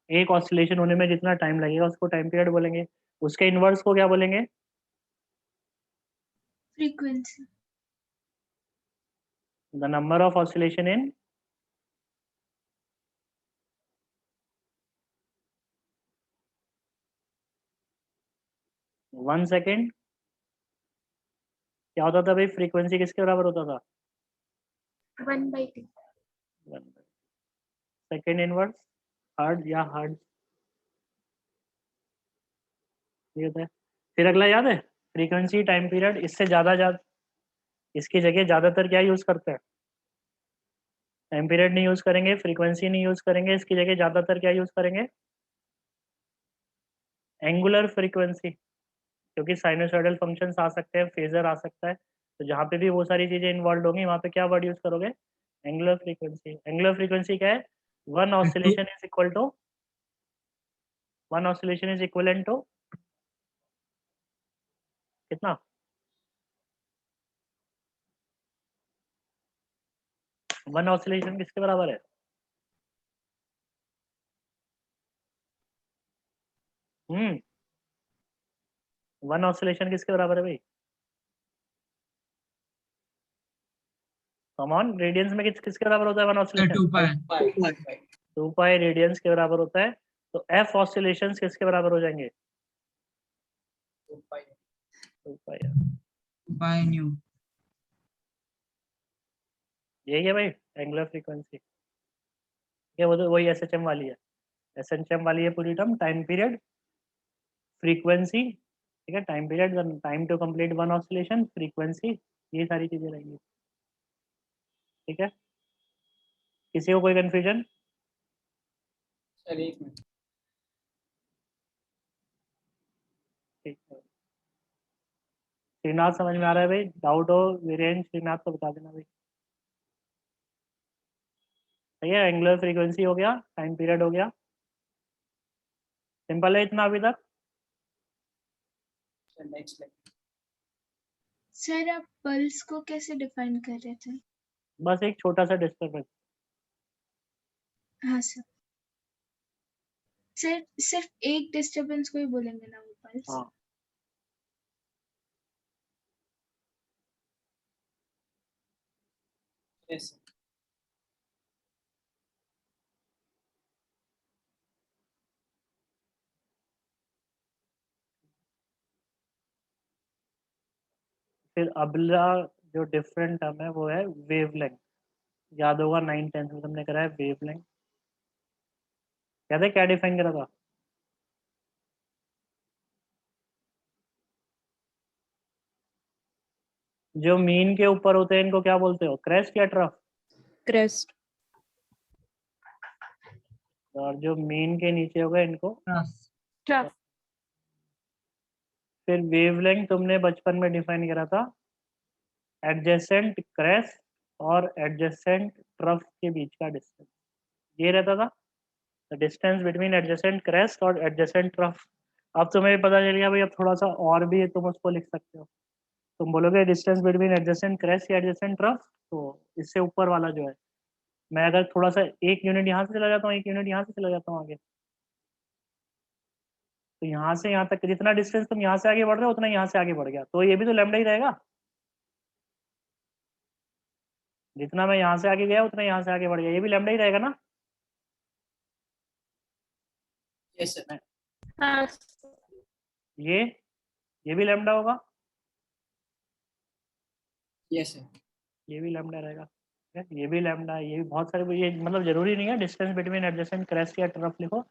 एक ऑसिलेशन होने में जितना टाइम लगेगा उसको टाइम पीरियड बोलेंगे। उसके इनवर्स को क्या बोलेंगे? Frequency. The number of oscillation in 1 second क्या होता था भाई? फ्रीक्वेंसी किसके बराबर होता था? 1/2। सेकेंड इनवर्स हर्ट्ज या हर्ट्ज, ये होता है। फिर अगला याद है? फ्रीक्वेंसी टाइम पीरियड, इससे ज्यादा इसकी जगह ज्यादातर क्या यूज करते हैं? टाइम पीरियड नहीं यूज करेंगे, फ्रीक्वेंसी नहीं यूज करेंगे, इसकी जगह ज्यादातर क्या यूज करेंगे? एंगुलर फ्रीक्वेंसी, क्योंकि साइनोसॉइडल फंक्शंस आ सकते हैं, फेजर आ सकता है, तो जहाँ पे भी वो सारी चीजें इन्वॉल्व होंगी वहाँ पे क्या वर्ड यूज करोगे? Angular frequency. एंगुलर फ्रीक्वेंसी क्या है? One oscillation is equal to कितना? वन ऑसिलेशन किसके बराबर है? वन ऑसिलेशन किसके बराबर है भाई? कम ऑन, रेडियंस में किसके बराबर होता है वन ऑसिलेशन? 2 पाई। 2 पाई रेडियंस के बराबर होता है। तो एफ ऑसिलेशंस किसके बराबर हो जाएंगे? 2 पाई। 2 पाई न्यू। यही है भाई एंगुलर फ्रीक्वेंसी। ये वो तो वही एसएचएम वाली है। एसएचएम वाली है पूरी टर्म, टाइम पीरियड, फ्रीक्वेंसी। ठीक है, time period, time to complete one oscillation, frequency, ये सारी चीजें रहेंगी। ठीक है, किसी को कोई कंफ्यूजन? सर एक मिनट। ठीक है, श्रीनाथ समझ में आ रहा है भाई? डाउट हो वीरेंद्र, श्रीनाथ को बता देना भाई। ठीक है, एंगुलर फ्रीक्वेंसी हो गया, टाइम पीरियड हो गया, सिंपल है इतना अभी तक। Next lecture. सर आप पल्स को कैसे डिफाइन कर रहे थे? बस एक छोटा सा डिस्टर्बेंस। हाँ सर। सर सिर्फ एक डिस्टरबेंस को ही बोलेंगे ना वो पल्स? हाँ यस फिर अगला जो डिफरेंट टर्म है वो है वेवलेंथ। याद होगा 9th 10th में तुमने करा है वेवलेंथ। याद है क्या डिफाइन करा था? जो मीन के ऊपर होते हैं इनको क्या बोलते हो, क्रेस्ट या ट्रफ? क्रेस्ट। और जो मीन के नीचे होगा इनको? ट्रफ। फिर वेवलेंथ तुमने बचपन में डिफाइन करा था एडजेसेंट क्रेस्ट और एडजेसेंट ट्रफ के बीच का डिस्टेंस, ये रहता था the distance between adjacent crest और एडजेसेंट ट्रफ। अब तुम्हें पता चल गया भाई, अब थोड़ा सा और भी है, तुम उसको लिख सकते हो। तुम बोलोगे डिस्टेंस बिटवीन एडजेसेंट क्रेस्ट या एडजेसेंट ट्रफ, तो इससे ऊपर वाला जो है, मैं अगर थोड़ा सा एक यूनिट यहाँ से चला जाता हूँ, एक यूनिट यहाँ से चला जाता हूँ आगे, तो यहाँ से यहाँ तक जितना डिस्टेंस तुम यहाँ से आगे बढ़ रहे हो उतना यहाँ से आगे बढ़ गया, तो ये भी तो लैम्डा ही रहेगा। जितना मैं यहाँ से आगे गया उतना यहाँ से आगे बढ़ गया, ये भी लैम्डा ही रहेगा ना। यस सर हाँ। ये ये भी लैम्डा होगा, यस सर ये भी लैम्डा रहेगा, ठीक है? ये भी लैम्डा है, ये भी बहुत सारे, ये मतलब जरूरी नहीं है डिस्टेंस बिटवीन एडजेसेंट क्रेस्ट या ट्रफ लिखो।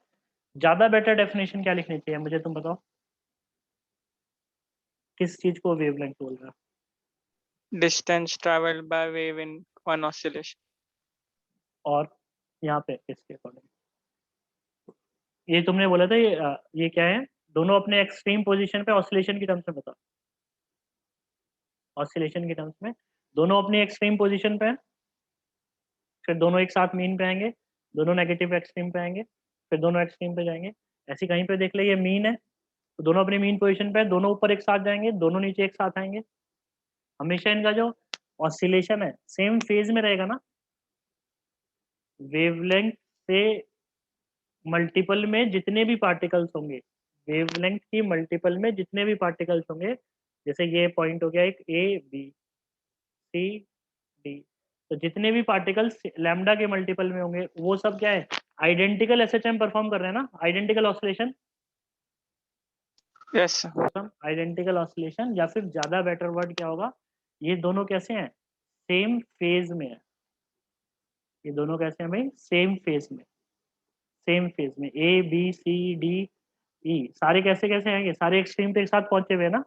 ज्यादा बेटर डेफिनेशन क्या लिखनी चाहिए मुझे, तुम बताओ किस चीज को वेवलेंथ बोल रहा है? Distance traveled by wave in one oscillation. और यहाँ पे इसके अकॉर्डिंग ये तुमने बोला था, ये क्या है, दोनों अपने एक्सट्रीम पोजीशन पे ऑसिलेशन की टर्म्स में बताओ। ऑसिलेशन की टर्म्स में दोनों अपनी एक्सट्रीम पोजीशन पे हैं, फिर दोनों एक साथ मीन पे आएंगे, दोनों नेगेटिव एक्सट्रीम पे आएंगे, फिर दोनों एक्सट्रीम पे जाएंगे। ऐसे कहीं पे देख ले ये मीन है, तो दोनों अपनी मीन पोजीशन पे है, दोनों ऊपर एक साथ जाएंगे, दोनों नीचे एक साथ आएंगे। हमेशा इनका जो ऑसिलेशन है सेम फेज में रहेगा ना। वेवलेंथ से मल्टीपल में जितने भी पार्टिकल्स होंगे, वेवलेंथ की मल्टीपल में जितने भी पार्टिकल्स होंगे, जैसे ये पॉइंट हो गया एक ए बी सी डी, तो जितने भी पार्टिकल्स लैम्डा के मल्टीपल में होंगे वो सब क्या है, आइडेंटिकल एसएचएम परफॉर्म कर रहे हैं ना, identical oscillation. Yes, sir. Identical oscillation, या फिर ज्यादा बेटर वर्ड क्या होगा, ये दोनों कैसे हैं, सेम फेज में है। ये दोनों कैसे हैं भाई, सेम फेज में, सेम फेज में A B C D E सारे कैसे कैसे आएंगे, सारे एक्सट्रीम पे एक साथ पहुंचे हुए हैं ना,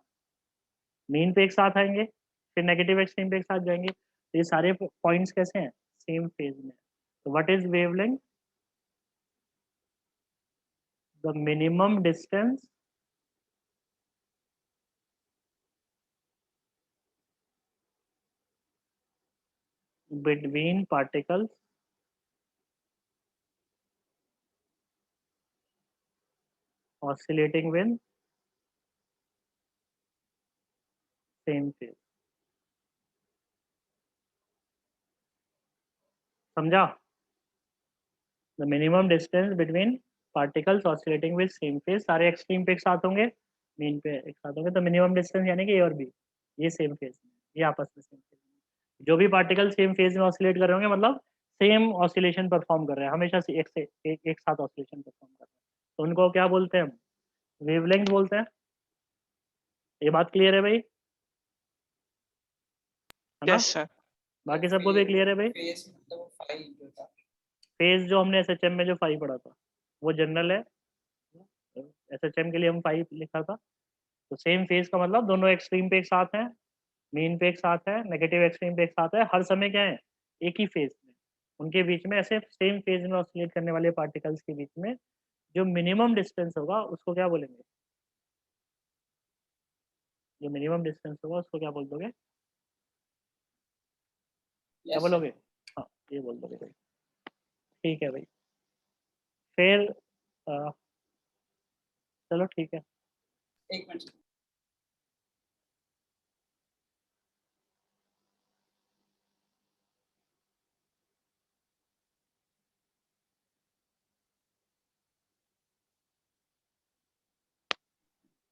मीन पे एक साथ आएंगे, फिर नेगेटिव एक्सट्रीम पे एक साथ जाएंगे, तो ये सारे पॉइंट्स कैसे हैं, सेम फेज में। तो what is wavelength? The minimum distance between particles oscillating with same phase। समझा? The minimum distance between particles oscillating with same phase, सारे एक्सट्रीम पे एक साथ होंगे, मीन पे एक साथ होंगे, तो मिनिमम डिस्टेंस यानी कि ए और बी, ये सेम फेज में, ये आपस में सेम फेज में, जो भी पार्टिकल सेम फेज में ऑसिलेट कर रहे होंगे मतलब सेम ऑसिलेशन परफॉर्म कर रहे हैं, हमेशा से एक साथ ऑसिलेशन परफॉर्म कर रहे हैं, तो उनको क्या बोलते हैं हम, वेवलेंथ बोलते हैं। ये बात क्लियर है भाई, है ना? Yes, sir. बाकी सबको भी क्लियर है भाई? फेस मतलब फाइल जो था फेज जो हमने एसएचएम में जो फाइव पढ़ा था वो जनरल है, एसएचएम के लिए हम फाइव लिखा था, तो सेम फेज का मतलब दोनों एक्सट्रीम पे एक साथ हैं, मीन पे एक साथ है, नेगेटिव एक्सट्रीम पे एक साथ है, हर समय क्या है, एक ही फेज में, उनके बीच में ऐसे सेम फेज में ऑसिलेट करने वाले पार्टिकल्स के बीच में जो मिनिमम डिस्टेंस होगा उसको क्या बोलेंगे, जो मिनिमम डिस्टेंस होगा उसको क्या बोल दोगे, क्या यस बोलोगे? हाँ ये बोल दोगे भाई, ठीक है भाई। फिर चलो ठीक है। एक मिनट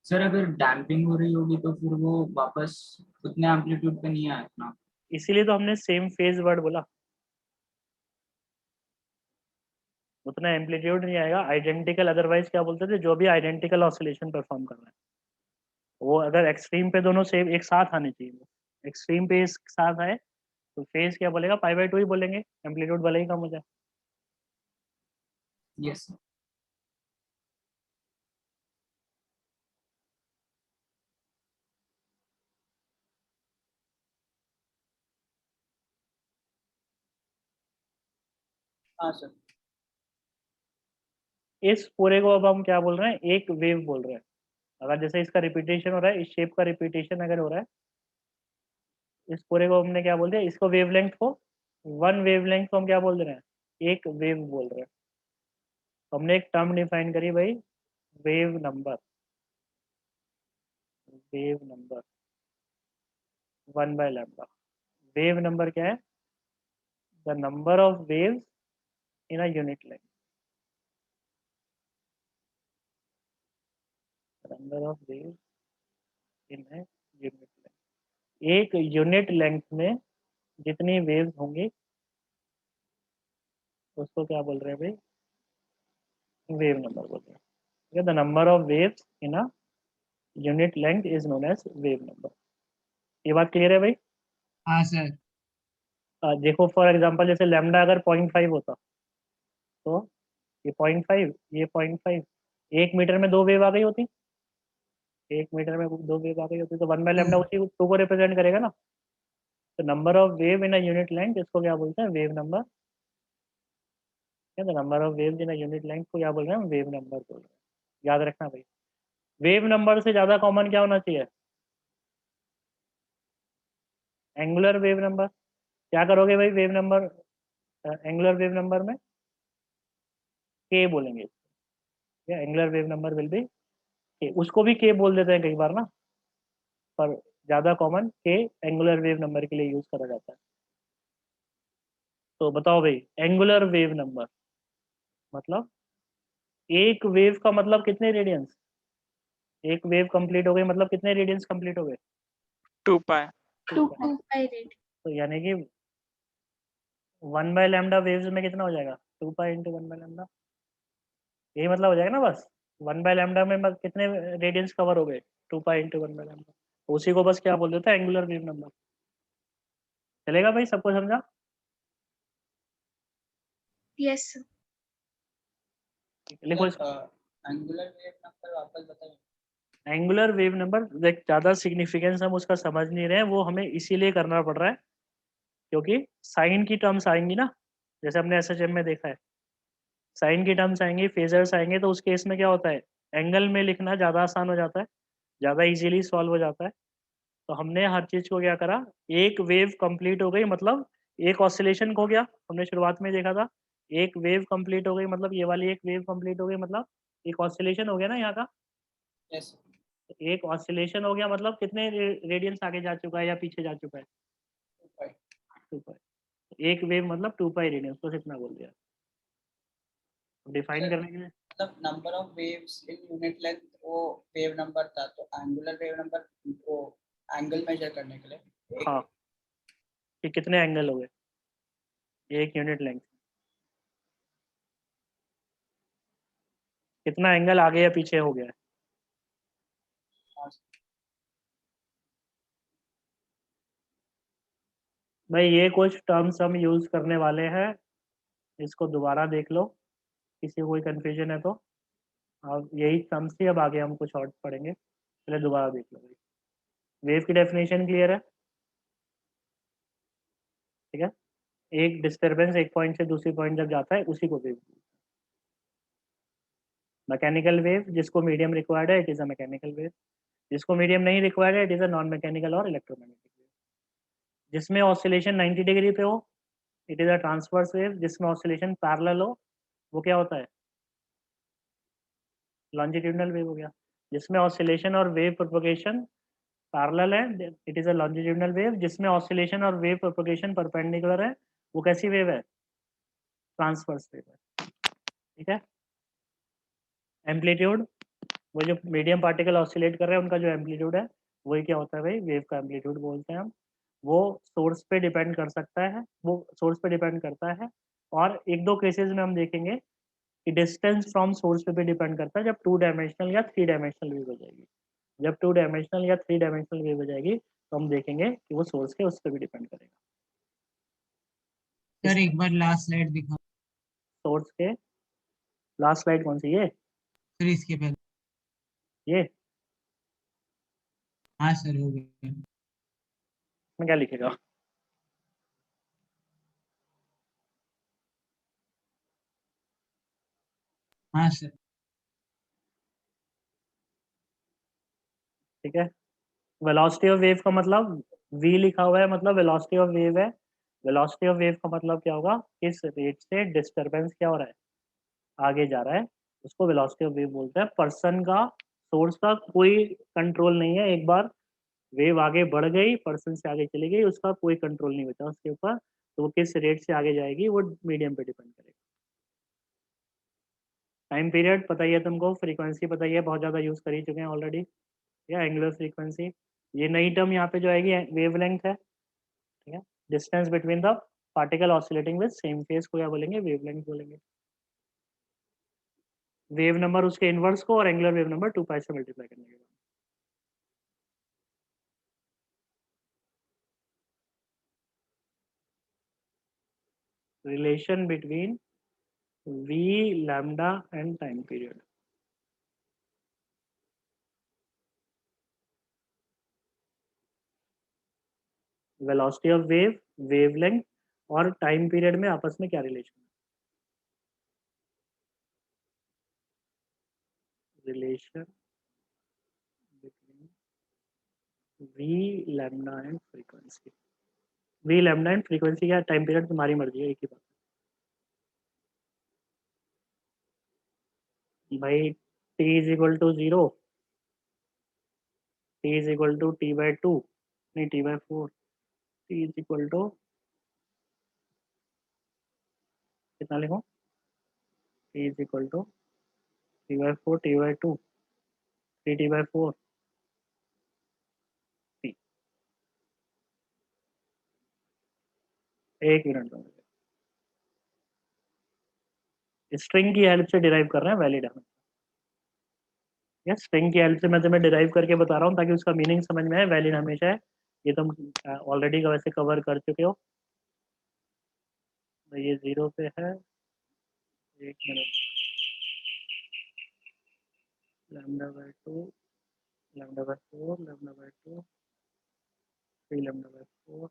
सर अगर डैम्पिंग हो रही होगी तो फिर वो वापस उतने एम्पलीट्यूड पे नहीं आएगा ना। इसीलिए तो हमने सेम फेज वर्ड बोला, उतना एम्पलीट्यूड नहीं आएगा। आइडेंटिकल, अदरवाइज क्या बोलते थे, जो भी आइडेंटिकल ऑसिलेशन परफॉर्म कर रहा है वो अगर एक्सट्रीम पे दोनों सेम एक साथ आने चाहिए, एक्सट्रीम पे एक साथ आए तो फेज क्या बोलेगा, π/2 ही बोलेंगे, एम्पलीट्यूड भले ही कम हो जाए। यस। हाँ सर। इस पूरे को अब हम क्या बोल रहे हैं, एक वेव बोल रहे हैं। अगर जैसे इसका रिपीटेशन हो रहा है, इस शेप का रिपीटेशन अगर हो रहा है, इस पूरे को हमने क्या बोल दिया, इसको वेवलेंथ को, वन वेवलेंथ को हम क्या बोल रहे हैं, एक वेव बोल रहे हैं। तो हमने एक टर्म डिफाइन करी भाई, wave number, wave number 1/λ। Wave number क्या है, the number of waves in a unit length, number of waves in a unit length. एक यूनिट लेंथ में जितनी वेव्स होंगी उसको क्या बोल रहे हैं भाई, वेव नंबर बोल रहे हैं। ठीक है, the number of waves in a unit length is known as wave number. ये बात क्लियर है भाई? हाँ सर। देखो फॉर एग्जांपल जैसे लैम्डा अगर 0.5 होता तो ये 0.5, ये 0.5, 1 मीटर में 2 वेव आ गई होती, 1 मीटर में 2 वेव आ गई होती, तो 1/λ उसी 2 को रिप्रेजेंट करेगा ना। तो number of wave in a unit length, इसको क्या बोलते हैं, wave number. The number of waves in a unit length को क्या बोल रहे हैं, वेव नंबर बोल रहे हैं। याद रखना भाई, वेव नंबर से ज़्यादा कॉमन क्या होना चाहिए, एंगुलर वेव नंबर। क्या करोगे भाई wave number, angular wave number में के बोलेंगे, angular wave number will be के। उसको भी के बोल देते हैं कई बार ना, पर ज़्यादा कॉमन के एंगुलर वेव नंबर के लिए यूज करा जाता है। तो बताओ भाई, एंगुलर वेव नंबर मतलब एक वेव का मतलब कितने रेडियंस, एक वेव कंप्लीट हो गई मतलब कितने रेडियंस कंप्लीट हो गए, 2π। 2π रेड। तो यानी कि 1/λ वेव्स में कितना हो जाएगा, 2π इंटू 1/λ, यही मतलब हो जाएगा ना बस। 1/λ में कितने रेडियंस कवर हो गए, 2π इंटू 1/λ। उसी को बस क्या बोल देते हैं, एंगुलर वेव नंबर। चलेगा भाई, सबको समझा? Yes sir. लिखो इसको। एंगुलर वेव नंबर वापस बताइए। एंगुलर वेव नंबर देख, ज़्यादा सिग्निफिकेंस हम उसका समझ नहीं रहे हैं, वो हमें इसीलिए करना पड़ रहा है क्योंकि साइन की टर्म्स आएंगी ना, जैसे हमने एसएचएम में देखा है, साइन की टर्म्स आएंगी, फेजर्स आएंगे, तो उस केस में क्या होता है, एंगल में लिखना ज़्यादा आसान हो जाता है, ज़्यादा इजीली सॉल्व हो जाता है। तो हमने हर चीज़ को क्या करा, एक वेव कंप्लीट हो गई मतलब एक ऑसिलेशन हो गया, हमने शुरुआत में देखा था, एक वेव कंप्लीट हो गई मतलब ये वाली एक वेव कंप्लीट हो गई मतलब एक ऑसिलेशन हो गया ना यहाँ का। यस। एक ऑसिलेशन हो गया मतलब कितने रेडियंस आगे जा चुका है या पीछे जा चुका है, 2π। एक वेव मतलब 2π रेडियंस, बस इतना बोल दिया डिफाइन करने के लिए। मतलब number of waves in unit length वो वेव नंबर था, तो एंगुलर वेव नंबर वो एंगल मेजर करने के लिए हाँ, कि कितने एंगल हो गए एक यूनिट लेंथ, कितना एंगल आगे या पीछे हो गया है। भाई ये कुछ टर्म्स हम यूज करने वाले हैं, इसको दोबारा देख लो, किसी को कोई कंफ्यूजन है तो। अब यही टर्म्स थी, अब आगे हम कुछ और पढ़ेंगे, पहले दोबारा देख लो भाई। वेव की डेफिनेशन क्लियर है? ठीक है, एक डिस्टरबेंस एक पॉइंट से दूसरी पॉइंट जब जाता है उसी को वेव। मैकेनिकल वेव जिसको मीडियम रिक्वायर्ड है, it is a mechanical wave. जिसको मीडियम नहीं रिक्वायर्ड है, it is a non mechanical और इलेक्ट्रोमैग्नेटिक वेव। जिसमें ऑसिलेशन 90 डिग्री पे हो, it is a transverse wave. जिसमें ऑसिलेशन पैरेलल हो, वो क्या होता है, लॉन्जिट्यूडनल वेव हो गया। जिसमें ऑसिलेशन और वेव प्रोपगेशन पैरेलल है, it is a longitudinal wave. जिसमें ऑसिलेशन और वेव प्रोपगेशन परपेंडिकुलर है, वो कैसी वेव है, ट्रांसवर्स वेव है। ठीक है, एम्पलीट्यूड वो जो मीडियम पार्टिकल ऑसिलेट कर रहे हैं उनका जो एम्पलीट्यूड है वही क्या होता है भाई, वेव का एम्पलीट्यूड बोलते हैं हम। वो सोर्स पे डिपेंड कर सकता है, वो सोर्स पे डिपेंड करता है। और एक दो केसेस में हम देखेंगे कि डिस्टेंस फ्रॉम सोर्स पे भी डिपेंड करता है, जब 2 डायमेंशनल या 3 डायमेंशनल वेव हो जाएगी। जब 2 डायमेंशनल या 3 डायमेंशनल वेव हो जाएगी तो हम देखेंगे कि वो सोर्स के उस पर भी डिपेंड करेगा। सर एक बार लास्ट स्लाइड दिखा सोर्स के लास्ट स्लाइड कौन सी, ये सर, इसके पहले। ये हाँ सर, हो गया। में क्या लिखेगा? हाँ सर। ठीक है, वेलोसिटी ऑफ वेव का मतलब v लिखा हुआ है, मतलब वेलोसिटी ऑफ वेव है। वेलोसिटी ऑफ वेव का मतलब क्या होगा, किस रेट से डिस्टरबेंस क्या हो रहा है, आगे जा रहा है, उसको वेलोसिटी ऑफ वेव बोलते हैं। पर्सन का, सोर्स का कोई कंट्रोल नहीं है। एक बार वेव आगे बढ़ गई, पर्सन से आगे चली गई, उसका कोई कंट्रोल नहीं बचा उसके ऊपर, तो वो किस रेट से आगे जाएगी वो मीडियम पे डिपेंड करेगा। टाइम पीरियड पता ही है तुमको, फ्रीक्वेंसी पता ही है, बहुत ज़्यादा यूज़ कर ही चुके हैं ऑलरेडी। या एंगुलर फ्रीक्वेंसी, ये नई टर्म यहाँ पे जो आएगी वेवलेंथ है। ठीक है, distance between the particle oscillating with same phase को क्या बोलेंगे, वेवलेंथ बोलेंगे। वेव नंबर उसके इनवर्स को और एंगुलर वेव नंबर 2 पाई से मल्टीप्लाई करने के बाद। Relation between v lambda and time period. Velocity of wave, wavelength और टाइम पीरियड में आपस में क्या रिलेशन है? Relation between v lambda and frequency. v lambda and frequency क्या, टाइम पीरियड तुम्हारी मर्जी है, एक ही बात है भाई। t is equal to 0, t is equal to t/2, नहीं t/4, t is equal to कितना लिखो, t is equal to t/4, t/2, 3t/4 t। एक मिनट दो, स्ट्रिंग की हेल्प से डिराइव कर रहे हैं वैलिड हमें। यस, स्ट्रिंग की हेल्प से मैं तुम्हें डिराइव करके बता रहा हूँ ताकि उसका मीनिंग समझ में आए। वैलिड हमेशा है, ये तुम ऑलरेडी का वैसे कवर कर चुके हो। तो ये 0 पे है, एक मिनट, λ/2, λ/4, λ/2, 3 λ/4।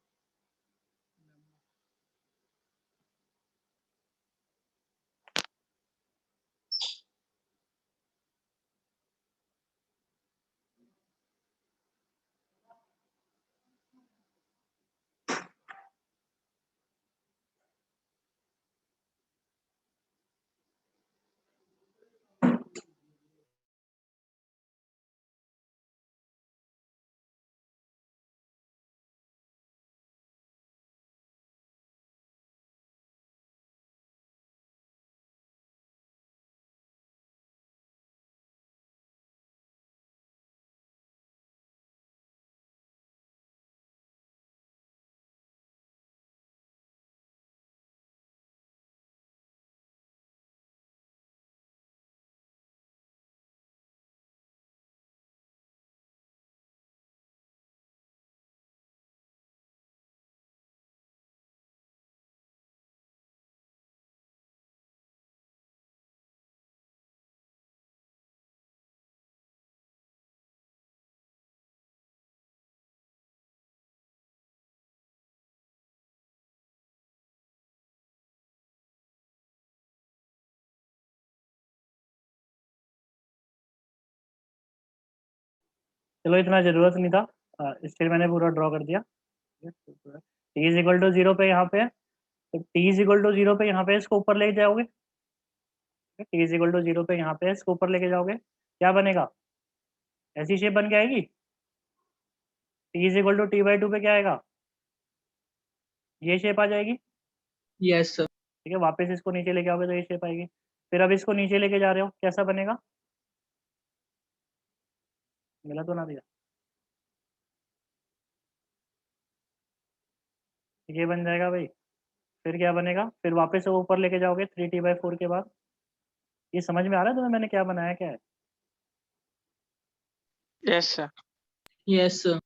चलो इतना जरूरत नहीं था, इसलिए मैंने पूरा ड्रॉ कर दिया। टी इज इक्वल टू 0 पे यहाँ पे है, तो टी इज इक्वल टू 0 पे यहाँ पे इसको ऊपर ले जाओगे। टी इज इक्वल टू 0 पे यहाँ पे इसको ऊपर लेके जाओगे, क्या बनेगा, ऐसी शेप बन के आएगी। T is equal to t/2 पे क्या आएगा, ये शेप आ जाएगी। Yes sir. ठीक है, वापस इसको नीचे लेके आओगे तो ये शेप आएगी। फिर अब इसको नीचे लेके जा रहे हो, कैसा बनेगा, मिला तो ना दिया, ये बन जाएगा भाई। फिर क्या बनेगा, फिर वापस से ऊपर लेके जाओगे 3t/4 के बाद। ये समझ में आ रहा है तुम्हें मैंने क्या बनाया क्या है? Yes, sir. Yes, sir.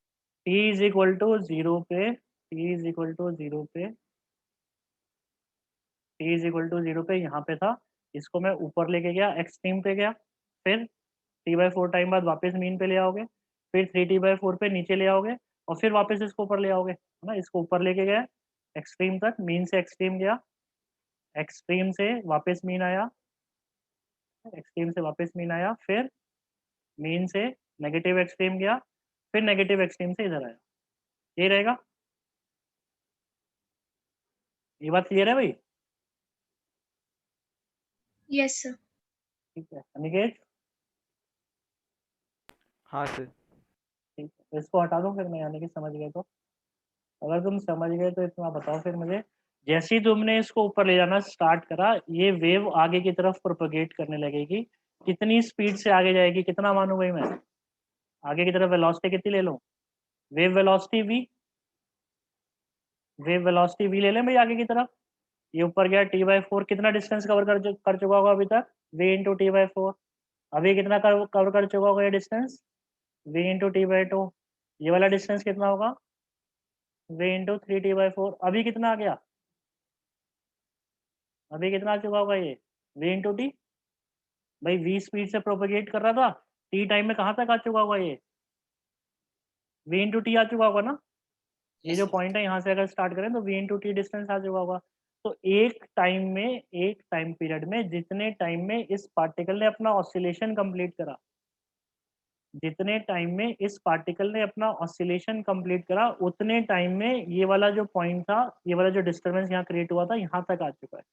t is equal to 0 पे, t इज इक्वल टू 0 पे, t इज इक्वल टू 0 पे यहाँ पे था, इसको मैं ऊपर लेके गया, एक्सट्रीम पे गया, फिर t/4 टाइम बाद वापस मीन पे ले आओगे, फिर 3t/4 पे नीचे ले आओगे, और फिर वापस इसको ऊपर ले आओगे, है ना। इसको ऊपर लेके गया एक्सट्रीम तक, मीन से एक्सट्रीम गया, एक्सट्रीम से वापस मीन आया, एक्सट्रीम से वापस मीन आया, फिर मीन से नेगेटिव एक्सट्रीम गया, फिर नेगेटिव एक्सट्रीम से इधर आया। ये रहेगा, ये बात क्लियर है भाई? Yes sir. ठीक है अनिकेत, हाँ सर। ठीक है, इसको हटा दो फिर मैं, यानी कि समझ गए तो। अगर तुम समझ गए तो इतना बताओ फिर मुझे, जैसे ही तुमने इसको ऊपर ले जाना स्टार्ट करा, ये वेव आगे की तरफ प्रोपगेट करने लगेगी। कितनी स्पीड से आगे जाएगी, कितना मानूं भाई मैं? आगे की तरफ वेलोसिटी कितनी ले लूं? Wave velocity v, wave velocity v ले लें भाई आगे की तरफ। ये ऊपर गया t/4, कितना डिस्टेंस कवर कर चुका होगा अभी तक? v into t/4। अभी कितना कवर कर चुका होगा ये डिस्टेंस? v into t/2। ये वाला डिस्टेंस कितना होगा? v into 3t/4। अभी कितना आ गया? अभी कितना आ चुका होगा ये? v into T. भाई v स्पीड से प्रोपगेट कर रहा था, t टाइम में कहाँ तक आ चुका होगा ये? v इंटू टी आ चुका होगा ना। ये जो पॉइंट है यहाँ से अगर स्टार्ट करें तो v इंटू टी डिस्टेंस आ चुका होगा। तो एक टाइम पीरियड में जितने टाइम में इस पार्टिकल ने अपना ऑसिलेशन कंप्लीट करा, जितने टाइम में इस पार्टिकल ने अपना ऑसिलेशन कंप्लीट करा, उतने टाइम में ये वाला जो पॉइंट था, ये वाला जो डिस्टर्बेंस यहाँ क्रिएट हुआ था, यहाँ तक आ चुका है।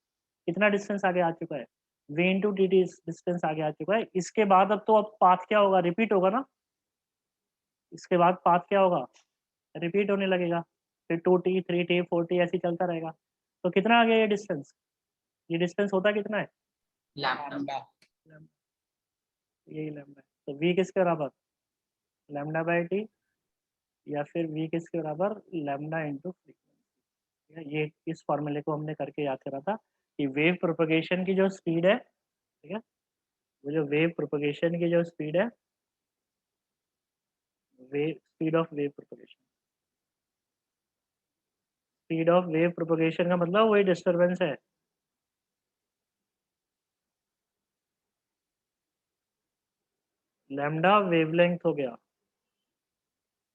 कितना डिस्टेंस आगे आ चुका है? v इंटू टी डिस्टेंस आगे आ चुका है। इसके बाद अब तो अब पाथ क्या होगा? रिपीट होगा ना। इसके बाद पाथ क्या होगा? रिपीट होने लगेगा, फिर 2t 3t 4t ऐसे ही चलता रहेगा। तो कितना आ गया ये डिस्टेंस? ये डिस्टेंस होता कितना है? Lambda. यही लैम्डा है। तो v किसके बराबर? लैम्डा बाई टी, या फिर v किसके बराबर? Lambda into frequency. ये इस फॉर्मूले को हमने करके याद करा था कि वेव प्रोपगेशन की जो स्पीड है, ठीक है, वो जो वेव प्रोपगेशन की जो स्पीड है, wave speed of wave propagation, speed of wave propagation का मतलब वही डिस्टरबेंस है। लैम्डा वेवलेंथ हो गया,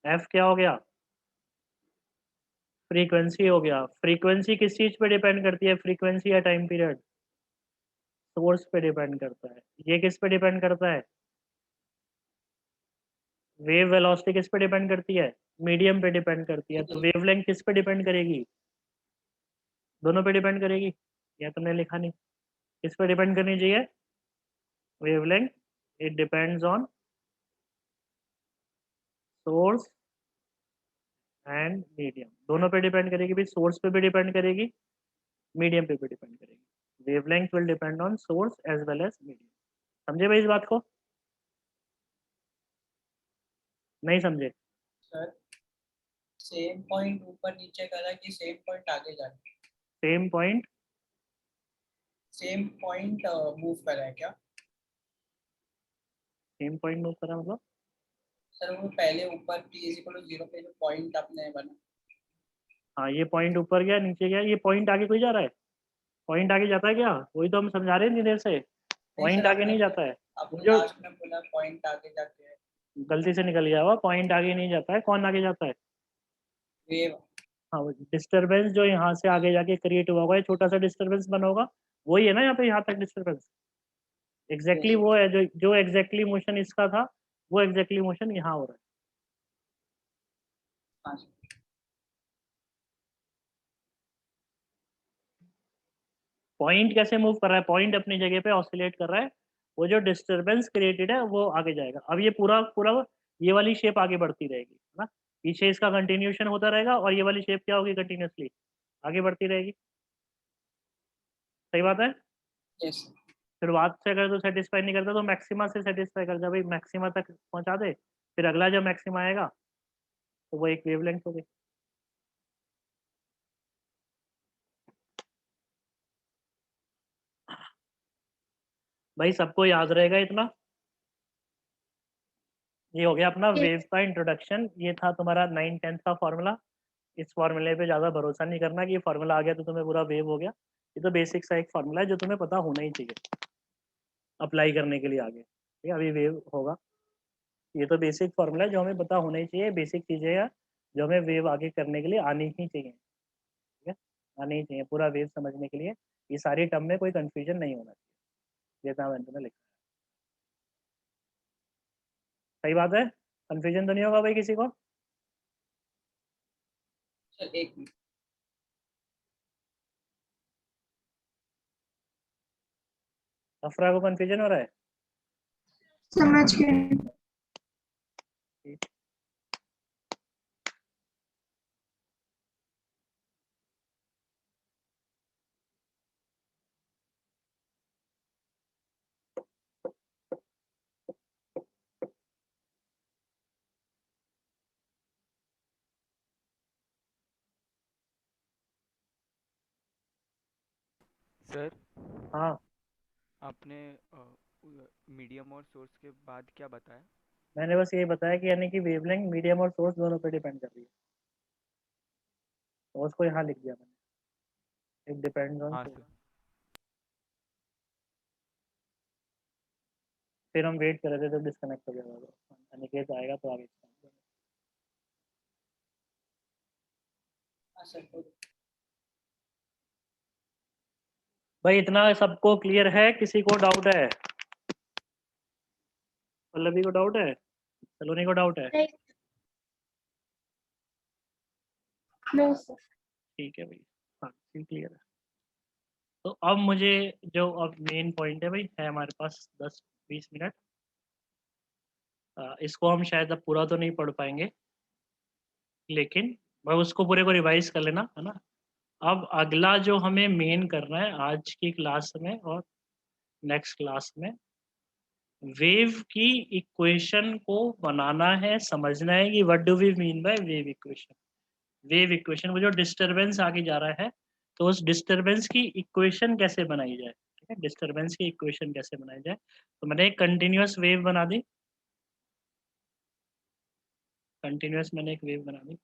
एफ क्या हो गया? फ्रीक्वेंसी हो गया। फ्रीक्वेंसी किस चीज पे डिपेंड करती है? फ्रीक्वेंसी या टाइम पीरियड? सोर्स पे डिपेंड करता है। ये किस पे डिपेंड करता है? वेव वेलोसिटी किस पे डिपेंड करती है? मीडियम पे डिपेंड करती है। तो वेवलेंथ किस पे डिपेंड करेगी? दोनों पे डिपेंड करेगी। या तुमने लिखा नहीं, किस पे डिपेंड करनी चाहिए? Wavelength, it depends on source and medium. दोनों पे डिपेंड करेगी भाई, सोर्स पे भी डिपेंड करेगी, मीडियम पे भी डिपेंड करेगी। Wavelength will depend on source as well as medium. समझे भाई इस बात को? नहीं समझे? सर सेम पॉइंट ऊपर नीचे करा कि सेम पॉइंट आगे जा रहा है? Same point, same point move करा है क्या? सेम पॉइंट मूव करा मतलब? सर वो पहले ऊपर t इज इक्वल टू 0 पे जो पॉइंट आपने बना, हाँ ये पॉइंट ऊपर गया, नीचे गया, ये पॉइंट आगे कोई जा रहा है? पॉइंट आगे जाता है क्या? वही तो हम समझा रहे हैं इतनी देर से, पॉइंट आगे नहीं जाता है। आपने जो लास्ट में बोला पॉइंट आगे जाके है गलती से निकल गया हुआ, पॉइंट आगे नहीं जाता है। कौन आगे जाता है? वेव। हाँ, डिस्टरबेंस जो यहाँ से आगे जाके क्रिएट हुआ होगा, छोटा सा डिस्टरबेंस बना होगा, वही है ना यहाँ पे, यहाँ तक डिस्टरबेंस एग्जैक्टली वो है जो एग्जैक्टली मोशन इसका था, वो एग्जैक्टली मोशन यहाँ हो रहा है। हाँ सर। पॉइंट कैसे मूव कर रहा है? पॉइंट अपनी जगह पे ऑसिलेट कर रहा है, वो जो डिस्टरबेंस क्रिएटेड है वो आगे जाएगा। अब ये पूरा पूरा ये वाली शेप आगे बढ़ती रहेगी, है ना। पीछे इसका कंटिन्यूशन होता रहेगा और ये वाली शेप क्या होगी? कंटिन्यूसली आगे बढ़ती रहेगी। सही बात है? यस शुरुआत से अगर तो सेटिस्फाई नहीं करता तो मैक्सिमा से सेटिस्फाई कर जा भाई, मैक्सिमा तक पहुंचा दे, फिर अगला जब मैक्सिमम आएगा तो वो एक वेवलेंथ हो गई। भाई सबको याद रहेगा इतना? ये हो गया अपना Yes. वेव का इंट्रोडक्शन। ये था तुम्हारा 9-10 का फॉर्मूला। इस फॉर्मूले पे ज़्यादा भरोसा नहीं करना कि ये फॉर्मूला आ गया तो तुम्हें पूरा वेव हो गया। ये तो बेसिक सा एक फॉर्मूला है जो तुम्हें पता होना ही चाहिए अप्लाई करने के लिए आगे। ठीक है, अभी वेव होगा। ये तो बेसिक फॉर्मूला है जो हमें पता होना ही चाहिए। बेसिक चीज़ें हैं जो हमें वेव आगे करने के लिए आनी ही चाहिए। ठीक है, आनी ही चाहिए पूरा वेव समझने के लिए। ये सारी टर्म में कोई कंफ्यूजन नहीं होना चाहिए, ये था मैंने तुम्हें लिखा। सही बात है, कंफ्यूजन तो नहीं होगा भाई किसी को? सर एक मिनट, अफरा को कंफ्यूजन हो रहा है? समझ गए। सर हाँ, आपने मीडियम और सोर्स के बाद क्या बताया? मैंने बस ये बताया कि यानी कि वेवलेंथ मीडियम और सोर्स दोनों पे डिपेंड कर रही है। सोर्स को यहाँ लिख दिया मैंने, इट डिपेंड्स ऑन हाँ सोर्स। सर। फिर हम वेट कर रहे थे तो डिस्कनेक्ट हो गया था। अनिकेत आएगा तो आगे। हाँ सर भाई इतना सबको क्लियर है? किसी को डाउट है? पल्लवी को डाउट है? सलोनी को डाउट है? No sir. ठीक है भाई, हाँ क्लियर है। तो अब मुझे जो अब मेन पॉइंट है भाई, है हमारे पास 10-20 मिनट। इसको हम शायद अब पूरा तो नहीं पढ़ पाएंगे, लेकिन भाई उसको पूरे को रिवाइज कर लेना है ना। अब अगला जो हमें मेन करना है आज की क्लास में और नेक्स्ट क्लास में, वेव की इक्वेशन को बनाना है, समझना है कि what do we mean by wave equation. Wave equation, वो जो डिस्टरबेंस आगे जा रहा है तो उस डिस्टरबेंस की इक्वेशन कैसे बनाई जाए। ठीक है, डिस्टरबेंस की इक्वेशन कैसे बनाई जाए। तो मैंने एक कंटिन्यूअस वेव बना दी, कंटिन्यूअस मैंने एक वेव बना दी।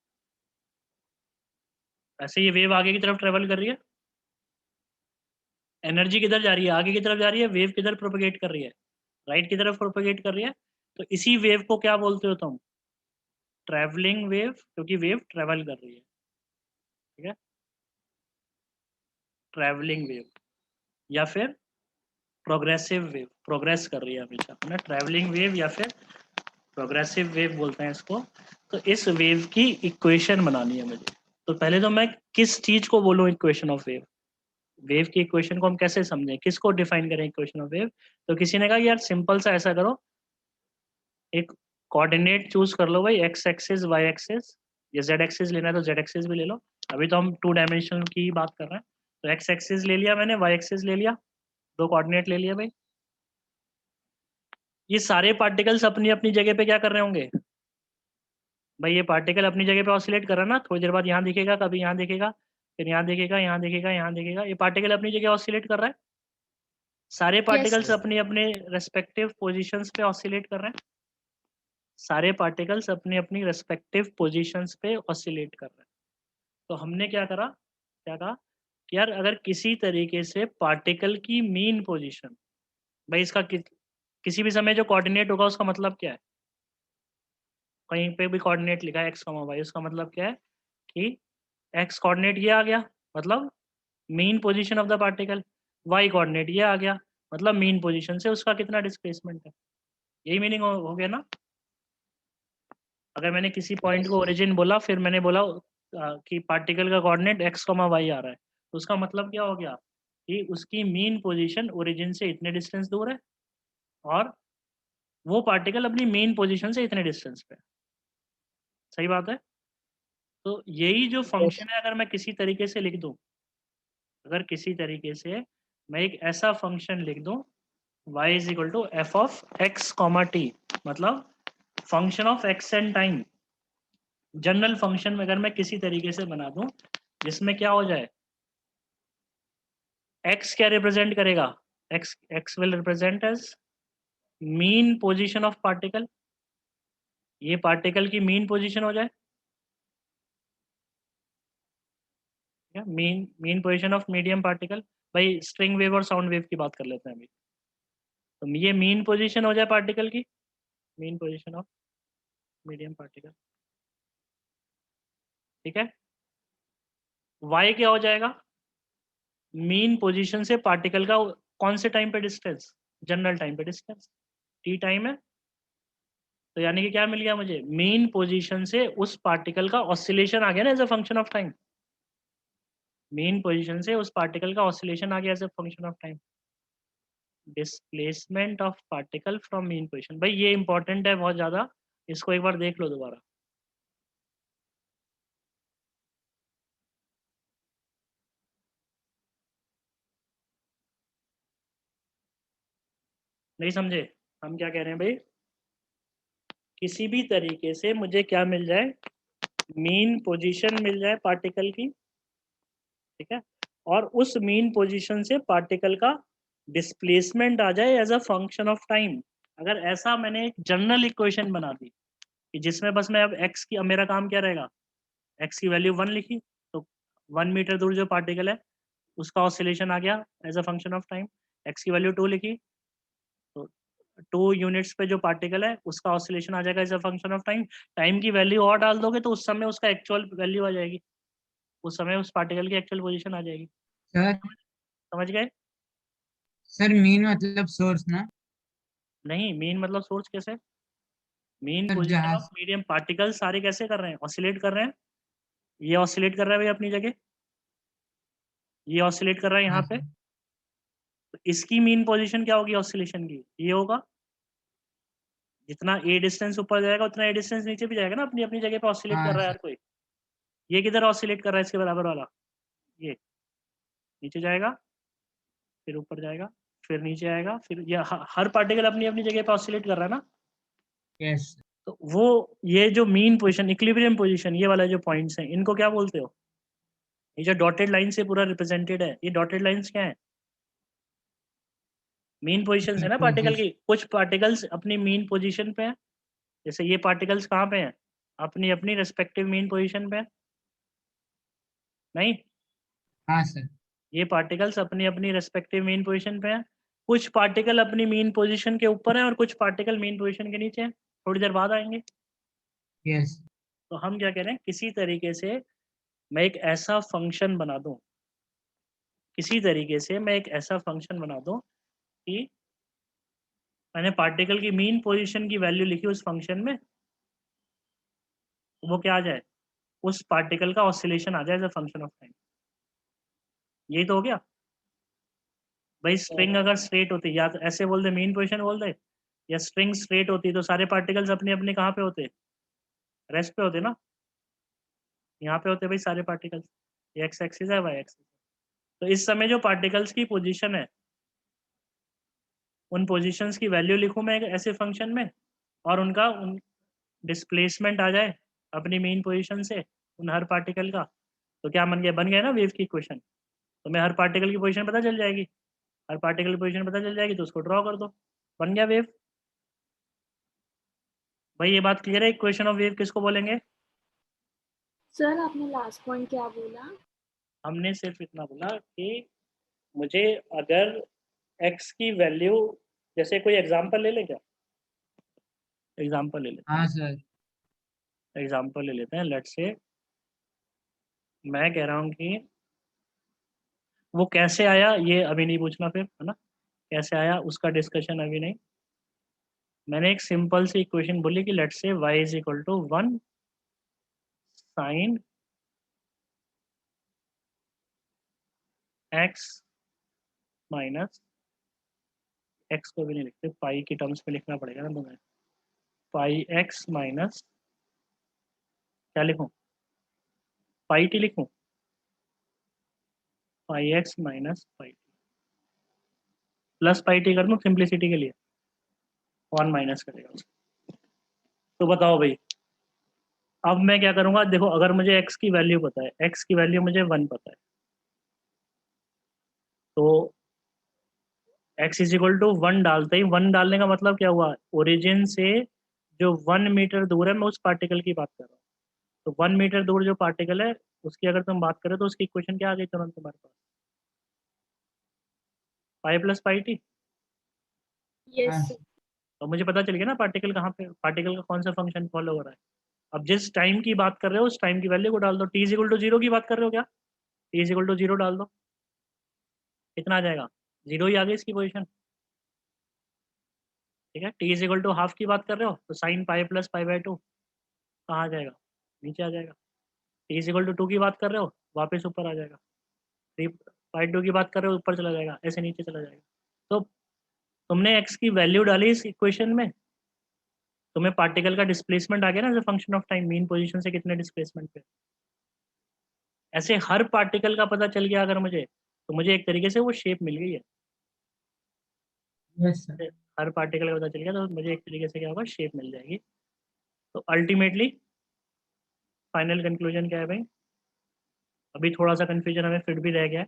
ऐसे ये वेव आगे की तरफ ट्रेवल कर रही है, एनर्जी किधर जा रही है? आगे की तरफ जा रही है। वेव किधर प्रोपगेट कर रही है? राइट की तरफ प्रोपगेट कर रही है। तो इसी वेव को क्या बोलते हो तुम? ट्रैवलिंग वेव, क्योंकि वेव ट्रैवल कर रही है। ठीक है, ट्रैवलिंग वेव या फिर प्रोग्रेसिव वेव, प्रोग्रेस कर रही है हमेशा ना। ट्रैवलिंग वेव या फिर प्रोग्रेसिव वेव बोलते हैं इसको। तो इस वेव की इक्वेशन बनानी है मुझे। तो पहले तो मैं किस चीज को बोलूं इक्वेशन ऑफ वेव? वेव की इक्वेशन को हम कैसे समझें, किसको डिफाइन करें इक्वेशन ऑफ वेव? तो किसी ने कहा यार सिंपल सा ऐसा करो, एक कोऑर्डिनेट चूज कर लो भाई, एक्स एक्सिस वाई एक्सिस, या जेड एक्सिस लेना है तो जेड एक्सिस भी ले लो। अभी तो हम 2 डायमेंशनल की ही बात कर रहे हैं। तो एक्स एक्सिस ले लिया मैंने, वाई एक्सिस ले लिया, 2 कोऑर्डिनेट ले लिया भाई। ये सारे पार्टिकल्स अपनी अपनी जगह पे क्या कर रहे होंगे भाई? ये पार्टिकल अपनी जगह पे ऑसिलेट कर रहा है ना। थोड़ी देर बाद यहाँ दिखेगा, कभी यहाँ दिखेगा, फिर यहाँ दिखेगा, यहाँ दिखेगा, यहाँ दिखेगा। ये पार्टिकल अपनी जगह ऑसिलेट कर रहा है। सारे पार्टिकल्स अपने अपने रेस्पेक्टिव पोजीशंस पे ऑसिलेट कर रहे हैं। सारे पार्टिकल्स अपनी अपनी रेस्पेक्टिव पोजीशंस पे ऑसिलेट कर रहे हैं। तो हमने क्या करा, क्या कहा कि यार अगर किसी तरीके से पार्टिकल की मीन पोजीशन, भाई इसका किसी भी समय जो कोऑर्डिनेट होगा उसका मतलब क्या है? कहीं पे भी कोऑर्डिनेट लिखा है एक्स कॉमा वाई, उसका मतलब क्या है कि एक्स कोऑर्डिनेट ये आ गया मतलब mean position of the particle, Y coordinate ये आ गया मतलब मीन पोजीशन से उसका कितना डिस्प्लेसमेंट है। यही मीनिंग हो गया ना। अगर मैंने किसी पॉइंट को ओरिजिन बोला, फिर मैंने बोला कि पार्टिकल का कोऑर्डिनेट एक्स कॉमा वाई आ रहा है, तो उसका मतलब क्या हो गया कि उसकी मीन पोजीशन ओरिजिन से इतने डिस्टेंस दूर है और वो पार्टिकल अपनी मेन पोजीशन से इतने डिस्टेंस पे है। सही बात है। तो यही जो फंक्शन है, अगर मैं किसी तरीके से लिख दूं, अगर किसी तरीके से मैं एक ऐसा फंक्शन लिख दूं y is equal to F of X comma T, मतलब function of X and time, general function में अगर मैं किसी तरीके से बना दूं जिसमें क्या हो जाए, एक्स क्या रिप्रेजेंट करेगा, X will represent as mean position of particle, ये पार्टिकल की मीन पोजीशन हो जाए, mean position of medium particle. भाई स्ट्रिंग वेव और साउंड वेव की बात कर लेते हैं अभी। तो ये मीन पोजीशन हो जाए पार्टिकल की, mean position of medium particle, ठीक है। वाई क्या हो जाएगा, मीन पोजीशन से पार्टिकल का कौन से टाइम पे डिस्टेंस, जनरल टाइम पे डिस्टेंस, टी टाइम है। तो यानी कि क्या मिल गया मुझे, मीन पोजीशन से उस पार्टिकल का ऑसिलेशन आ गया ना as a function of time, mean position से उस पार्टिकल का ऑसिलेशन आ गया as a function of time. Displacement of particle from mean position, भाई ये इंपॉर्टेंट है बहुत ज्यादा, इसको एक बार देख लो दोबारा। नहीं समझे हम क्या कह रहे हैं भाई, किसी भी तरीके से मुझे क्या मिल जाए, मीन पोजीशन मिल जाए पार्टिकल की, ठीक है, और उस मीन पोजीशन से पार्टिकल का डिस्प्लेसमेंट आ जाए as a function of time. अगर ऐसा मैंने एक जनरल इक्वेशन बना दी कि जिसमें बस मैं अब एक्स की, अब मेरा काम क्या रहेगा, एक्स की वैल्यू 1 लिखी, तो 1 मीटर दूर जो पार्टिकल है उसका ऑसिलेशन आ गया as a function of time, X की वैल्यू 2 लिखी, तो 2 यूनिट्स पे जो पार्टिकल है उसका ऑसिलेशन आ जाएगा as a function of time. Time की वैल्यू और डाल दोगे तो उस समय उसका एक्चुअल वैल्यू आ जाएगी, उस समय उस पार्टिकल की एक्चुअल पोजीशन आ जाएगी। सर समझ गए? सर मीन मतलब सोर्स ना? नहीं, मीन मतलब सोर्स कैसे, मीन सर पोजीशन जहाँ ऑफ मीडियम पार्टिकल सारे कैसे कर रहे हैं, ऑसिलेट कर रहे हैं, ये ऑसिलेट कर रहा है भाई अपनी जगह, ये ऑसिलेट कर रहा है यहाँ हाँ पे, सर, तो इसकी मीन पोजीशन क्या होगी ऑसिलेशन की, ये होगा, जितना ए डिस्टेंस ऊपर जाएगा उतना ए डिस्टेंस नीचे भी जाएगा ना, अपनी अपनी जगह पे ऑसिलेट कर हाँ रहा है सर, हर कोई। ये किधर ऑसिलेट कर रहा है इसके बराबर वाला, ये नीचे जाएगा, फिर ऊपर जाएगा, फिर नीचे आएगा, फिर ये हर पार्टिकल अपनी अपनी जगह पे ऑसिलेट कर रहा है ना। यस तो वो ये जो मीन पोजीशन, इक्विलिब्रियम पोजीशन, ये वाला जो पॉइंट्स हैं इनको क्या बोलते हो, ये जो डॉटेड लाइन से पूरा रिप्रेजेंटेड है, ये डॉटेड लाइंस क्या है, मीन पोजीशन है ना पार्टिकल की। कुछ पार्टिकल्स अपनी मीन पोजीशन पे हैं, जैसे ये पार्टिकल्स कहाँ पे हैं, अपनी अपनी रेस्पेक्टिव मीन पोजीशन पे हैं, नहीं, हाँ सर, ये पार्टिकल्स अपनी अपनी रेस्पेक्टिव मीन पोजीशन पे हैं। कुछ पार्टिकल अपनी मीन पोजीशन के ऊपर हैं और कुछ पार्टिकल मीन पोजीशन के नीचे हैं, थोड़ी देर बाद आएंगे। यस तो हम क्या कह रहे हैं, किसी तरीके से मैं एक ऐसा फंक्शन बना दूं, किसी तरीके से मैं एक ऐसा फंक्शन बना दूं कि मैंने पार्टिकल की मीन पोजीशन की वैल्यू लिखी उस फंक्शन में, वो क्या आ जाए, उस पार्टिकल का ऑसिलेशन आ जाए as a function of time. यही तो हो गया भाई। स्ट्रिंग अगर स्ट्रेट होती, या तो ऐसे बोल दे मीन पोजीशन बोल दे, या स्ट्रिंग स्ट्रेट होती तो सारे पार्टिकल्स अपने अपने कहाँ पे होते, रेस्ट पे होते ना, यहाँ पे होते भाई सारे पार्टिकल्स, ये एक्स एक्सिस है वाई एक्सिस। तो इस समय जो पार्टिकल्स की पोजीशन है, उन पोजीशंस की वैल्यू लिखूं मैं एक ऐसे फंक्शन में, और उनका डिस्प्लेसमेंट आ जाए अपनी मेन पोजीशन से उन हर पार्टिकल का, तो क्या बन गया ना वेव की इक्वेशन। तो मैं हर पार्टिकल की पोजीशन पता चल जाएगी, हर पार्टिकल की पोजीशन पता चल जाएगी तो उसको ड्रॉ कर दो, बन गया वेव। भाई ये बात क्लियर है, इक्वेशन ऑफ वेव किसको बोलेंगे? सर आपने लास्ट पॉइंट क्या बोला? हमने सिर्फ इतना बोला कि मुझे अगर x की वैल्यू, जैसे कोई एग्जांपल ले ले क्या, एग्जांपल ले लेते हाँ सर, हैं, एग्जांपल ले लेते हैं, लेट्स से मैं कह रहा हूँ कि वो कैसे आया ये अभी नहीं पूछना, फिर है ना, कैसे आया उसका डिस्कशन अभी नहीं। मैंने एक सिंपल सी इक्वेशन बोली कि let's say y is equal to 1 sine x minus, x को भी नहीं लिखते, पाई की टर्म्स में लिखना पड़ेगा ना तुम्हें, पाई x माइनस, क्या लिखूं, पाई टी लिखूं, पाई x minus pi T, plus pi T कर दूं सिंप्लिसिटी के लिए, 1 माइनस करेगा उसको। तो बताओ भाई, अब मैं क्या करूंगा, देखो अगर मुझे x की वैल्यू पता है, x की वैल्यू मुझे 1 पता है, तो x इज इक्वल टू 1 डालते ही, 1 डालने का मतलब क्या हुआ, ओरिजिन से जो 1 मीटर दूर है, मैं उस पार्टिकल की बात कर रहा हूँ, तो 1 मीटर दूर जो पार्टिकल है उसकी अगर तुम बात करो तो उसकी इक्वेशन क्या आ गई तुरंत तुम्हारे पास, pi plus pi T. Yes sir. तो मुझे पता चल गया ना पार्टिकल कहाँ पे, पार्टिकल का कौन सा फंक्शन फॉलो हो रहा है। अब जिस टाइम की बात कर रहे हो उस टाइम की वैल्यू को डाल दो, टी इज इक्वल टू 0 की बात कर रहे हो क्या, टी इज इक्वल टू 0 डाल दो, कितना आ जाएगा, 0 ही आ गई इसकी पोजीशन। ठीक है, T is equal to half की बात कर रहे हो तो sine pi plus pi by 2 कहाँ आ जाएगा, नीचे आ जाएगा। टी इज इक्वल टू 2 की बात कर रहे हो वापस ऊपर आ जाएगा, 3 पाई 2 की बात कर रहे हो ऊपर चला जाएगा, ऐसे नीचे चला जाएगा। तो तुमने एक्स की वैल्यू डाली इस इक्वेशन में, तुम्हें पार्टिकल का डिस्प्लेसमेंट आ गया ना as a function of time, mean position से कितने डिस्प्लेसमेंट पे, ऐसे हर पार्टिकल का पता चल गया अगर मुझे, तो मुझे एक तरीके से वो शेप मिल गई है। Yes sir. हर पार्टिकल का पता चल गया तो मुझे एक तरीके से क्या होगा, शेप मिल जाएगी। तो अल्टीमेटली फाइनल कंक्लूजन क्या है भाई, अभी थोड़ा सा कंफ्यूजन हमें फिर भी रह गया है,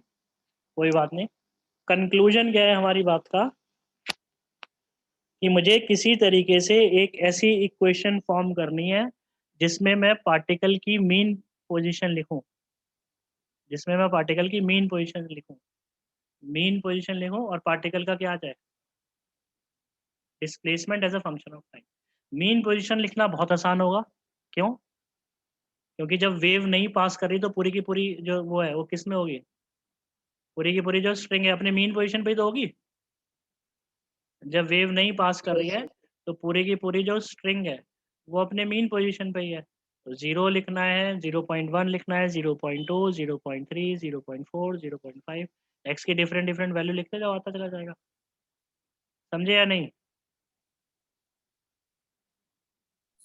कोई बात नहीं। कंक्लूजन क्या है हमारी बात का, कि मुझे किसी तरीके से एक ऐसी इक्वेशन फॉर्म करनी है जिसमें मैं पार्टिकल की मीन पोजीशन लिखूं, जिसमें मैं पार्टिकल की मीन पोजीशन लिखूं, मीन पोजीशन लिखूं और पार्टिकल का क्या आ जाए, displacement as a function of time. Mean position लिखना बहुत आसान होगा, क्यों, क्योंकि जब वेव नहीं पास कर रही तो पूरी की पूरी जो वो है वो किस में होगी, पूरी की पूरी जो स्ट्रिंग है अपने मीन पोजीशन पे ही तो होगी। जब वेव नहीं पास कर रही है तो पूरी की पूरी जो स्ट्रिंग है वो अपने मीन पोजीशन पे ही है। तो 0 लिखना है, 0.1 लिखना है, 0.2, 0.3, 0.4, 0.5, एक्स की डिफरेंट डिफरेंट वैल्यू लिखते जाओ, आता चला जाएगा। समझे या नहीं।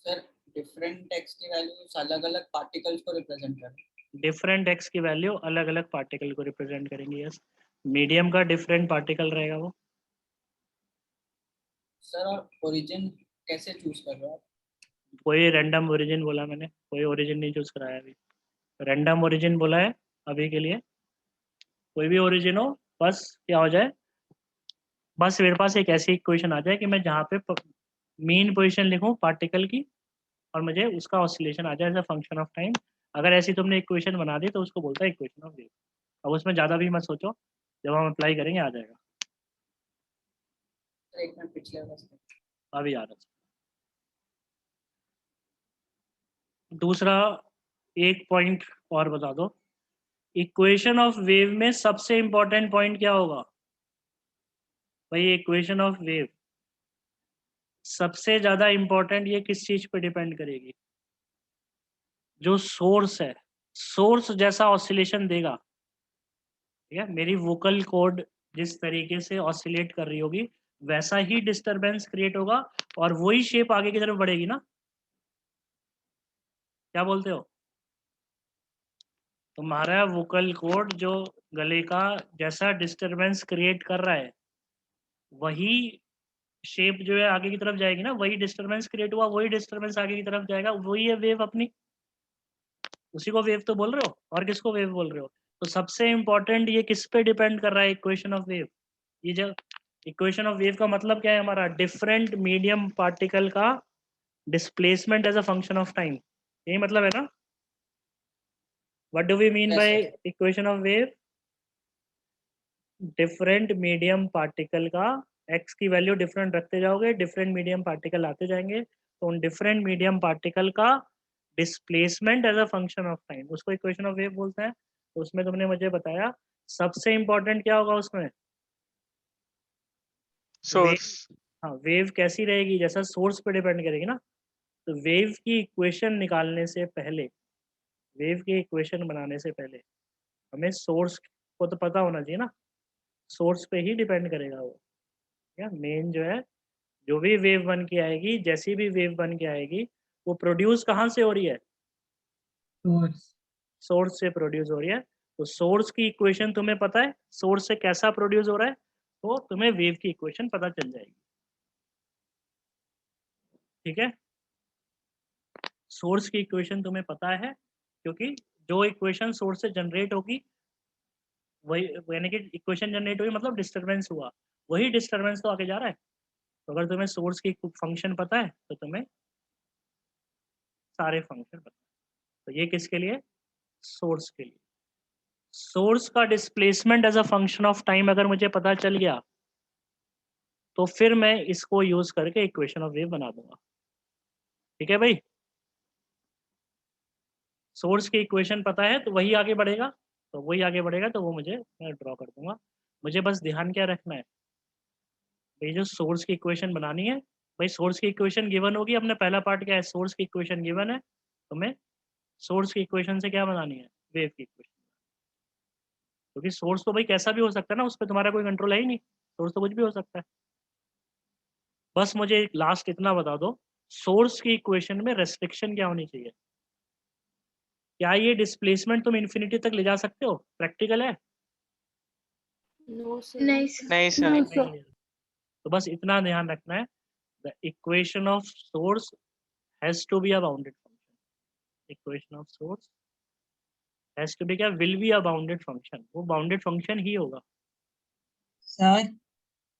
सर डिफरेंट एक्स की वैल्यूज अलग अलग पार्टिकल्स को रिप्रेजेंट कर रहे हैं। डिफरेंट एक्स की वैल्यू अलग अलग पार्टिकल को रिप्रेजेंट करेंगे, यस। मीडियम का डिफरेंट पार्टिकल रहेगा वो। सर और ओरिजिन कैसे चूज कर रहे हो आप? कोई रैंडम ओरिजिन बोला मैंने, कोई ओरिजिन नहीं चूज कराया अभी, रैंडम ओरिजिन बोला है अभी के लिए। कोई भी ओरिजिन हो, बस क्या हो जाए, बस मेरे पास एक ऐसी इक्वेशन आ जाए कि मैं जहाँ पे मीन पोजीशन लिखूं पार्टिकल की और मुझे उसका ऑसिलेशन आ जाए as a function of time. अगर ऐसी तुमने इक्वेशन बना दी तो उसको बोलता है इक्वेशन ऑफ वेव। अब उसमें ज़्यादा भी मत सोचो, जब हम अप्लाई करेंगे आ जाएगा। सर एक मिनट पिछले बस अभी आ रहा है। दूसरा एक पॉइंट और बता दो, इक्वेशन ऑफ वेव में सबसे इंपॉर्टेंट पॉइंट क्या होगा भाई, इक्वेशन ऑफ वेव सबसे ज्यादा इंपॉर्टेंट ये किस चीज पे डिपेंड करेगी, जो सोर्स है, सोर्स जैसा ऑसिलेशन देगा, ठीक है, मेरी वोकल कॉर्ड जिस तरीके से ऑसिलेट कर रही होगी वैसा ही डिस्टरबेंस क्रिएट होगा और वही शेप आगे की तरफ बढ़ेगी ना, क्या बोलते हो। तुम्हारा वोकल कॉर्ड जो गले का जैसा डिस्टरबेंस क्रिएट कर रहा है वही शेप जो है आगे की तरफ जाएगी ना, वही डिस्टरबेंस क्रिएट हुआ, वही डिस्टरबेंस आगे की तरफ जाएगा, वही है वेव अपनी, उसी को वेव तो बोल रहे हो, और किसको वेव बोल रहे हो। तो सबसे इंपॉर्टेंट ये किस पे डिपेंड कर रहा है, इक्वेशन ऑफ वेव। ये जो इक्वेशन ऑफ वेव का मतलब क्या है हमारा, डिफरेंट मीडियम पार्टिकल का displacement as a function of time, यही मतलब है ना। What do we mean by equation of wave, different medium particle का एक्स की वैल्यू डिफरेंट रखते जाओगे, डिफरेंट मीडियम पार्टिकल आते जाएंगे, तो उन डिफरेंट मीडियम पार्टिकल का displacement as a function of time, उसको इक्वेशन ऑफ वेव बोलते हैं। तो उसमें तुमने मुझे बताया सबसे इंपॉर्टेंट क्या होगा उसमें, वेव। source. हाँ, वेव कैसी रहेगी, जैसा सोर्स पे डिपेंड करेगी ना। तो वेव की इक्वेशन निकालने से पहले, वेव की इक्वेशन बनाने से पहले हमें सोर्स को तो पता होना चाहिए ना, सोर्स पे ही डिपेंड करेगा वो। क्या मेन जो है, जो भी वेव बन के आएगी, जैसी भी वेव बन के आएगी वो प्रोड्यूस कहाँ से हो रही है, सोर्स। सोर्स से प्रोड्यूस हो रही है। तो सोर्स की इक्वेशन तुम्हें पता है, सोर्स से कैसा प्रोड्यूस हो रहा है, तो तुम्हें वेव की इक्वेशन पता चल जाएगी। ठीक है, सोर्स की इक्वेशन तुम्हें पता है, क्योंकि जो इक्वेशन सोर्स से जनरेट होगी वही, यानी कि इक्वेशन जनरेट हुई मतलब डिस्टरबेंस हुआ, वही डिस्टरबेंस तो आगे जा रहा है। तो अगर तुम्हें सोर्स की फंक्शन पता है तो तुम्हें सारे फंक्शन पता है। तो ये किसके लिए? सोर्स के लिए। सोर्स का displacement as a function of time अगर मुझे पता चल गया तो फिर मैं इसको यूज करके इक्वेशन ऑफ वेव बना दूंगा। ठीक है भाई, सोर्स की इक्वेशन पता है तो वही आगे बढ़ेगा, तो वही आगे बढ़ेगा तो वो मुझे मैं ड्रॉ कर दूंगा। मुझे बस ध्यान क्या रखना है, भाई जो सोर्स की इक्वेशन बनानी है, भाई सोर्स की इक्वेशन गिवन होगी, अपने पहला पार्ट क्या है, सोर्स की इक्वेशन गिवन है, तो मैं सोर्स की इक्वेशन से क्या बनानी है, वेव की इक्वेशन। क्योंकि सोर्स तो भाई कैसा भी हो सकता है ना, उस पर तुम्हारा कोई कंट्रोल है ही नहीं, सोर्स तो कुछ भी हो सकता है। बस मुझे लास्ट इतना बता दो, सोर्स की इक्वेशन में रेस्ट्रिक्शन क्या होनी चाहिए? क्या ये डिस्प्लेसमेंट तुम इन्फिनिटी तक ले जा सकते हो? प्रैक्टिकल है? No sir. नहीं सर। नहीं सर। नहीं। तो बस इतना ध्यान रखना है, the equation of source has to be a bounded function. Equation of source has to be क्या, will be a bounded function, वो बाउंडेड फंक्शन ही होगा। सर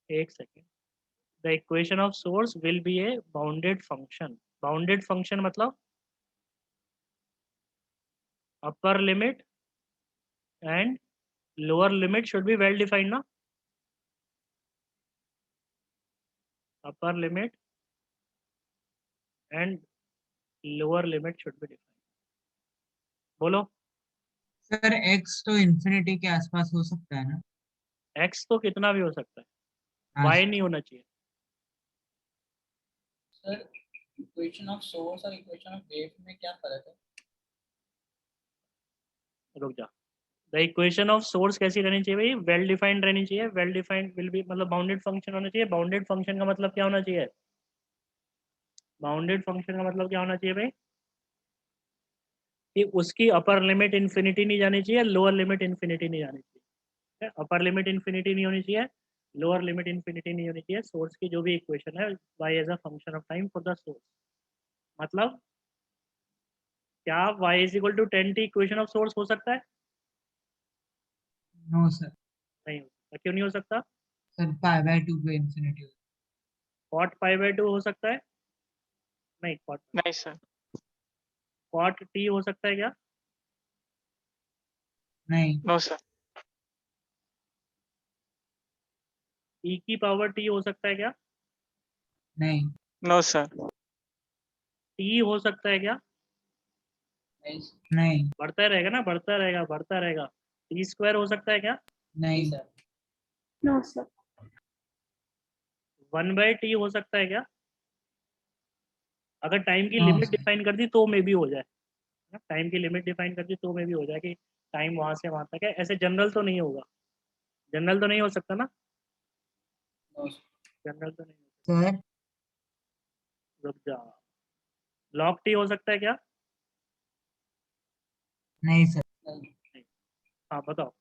एक second, the equation of source will be a bounded function. Bounded function मतलब upper limit and lower limit should be well defined ना, अपर limit and lower limit should be defined. बोलो। Sir x तो infinity के आसपास हो सकता है ना? एक्स तो कितना भी हो सकता है, हाँ वाई सर। नहीं होना चाहिए। सर इक्वेशन ऑफ सोर्स और इक्वेशन ऑफ वेव में क्या फर्क है? रुक जा, द इक्वेशन ऑफ सोर्स कैसी रहनी चाहिए भाई, वेल डिफाइंड रहनी चाहिए। वेल डिफाइंड विल बी मतलब बाउंडेड फंक्शन होना चाहिए। बाउंडेड फंक्शन का मतलब क्या होना चाहिए, बाउंडेड फंक्शन का मतलब क्या होना चाहिए भाई, कि उसकी अपर लिमिट इन्फिनिटी नहीं जानी चाहिए, लोअर लिमिट इन्फिनिटी नहीं जानी चाहिए। अपर लिमिट इन्फिनिटी नहीं होनी चाहिए, लोअर लिमिट इन्फिनिटी नहीं होनी चाहिए। सोर्स की जो भी इक्वेशन है, Y as a function of time for the source, मतलब क्या y is equal to 10t equation of source हो सकता है? No sir. नहीं हो सकता। क्यों नहीं हो सकता? सर पाई बाय 2 पे इंफिनिटी। cot π/2 हो सकता है? नहीं, नहीं सर। cot t हो सकता है क्या? नहीं। No sir. e की पावर t हो सकता है क्या? नहीं। No sir. t हो सकता है क्या? नहीं नहीं। बढ़ता रहेगा ना, बढ़ता रहेगा, बढ़ता रहेगा। t स्क्वायर हो सकता है क्या? नहीं। सर। No sir. 1/t हो सकता है क्या? अगर टाइम की नो लिमिट सर। डिफाइन कर दी तो मे भी हो जाए, टाइम की लिमिट डिफाइन कर दी तो मे भी हो जाए कि टाइम वहां से वहां तक है। ऐसे जनरल तो नहीं होगा, जनरल तो नहीं हो सकता ना, नो जनरल तो नहीं हो सर सकता। रुक जा, log t हो सकता है क्या? नहीं सर। नहीं। हाँ बताओ।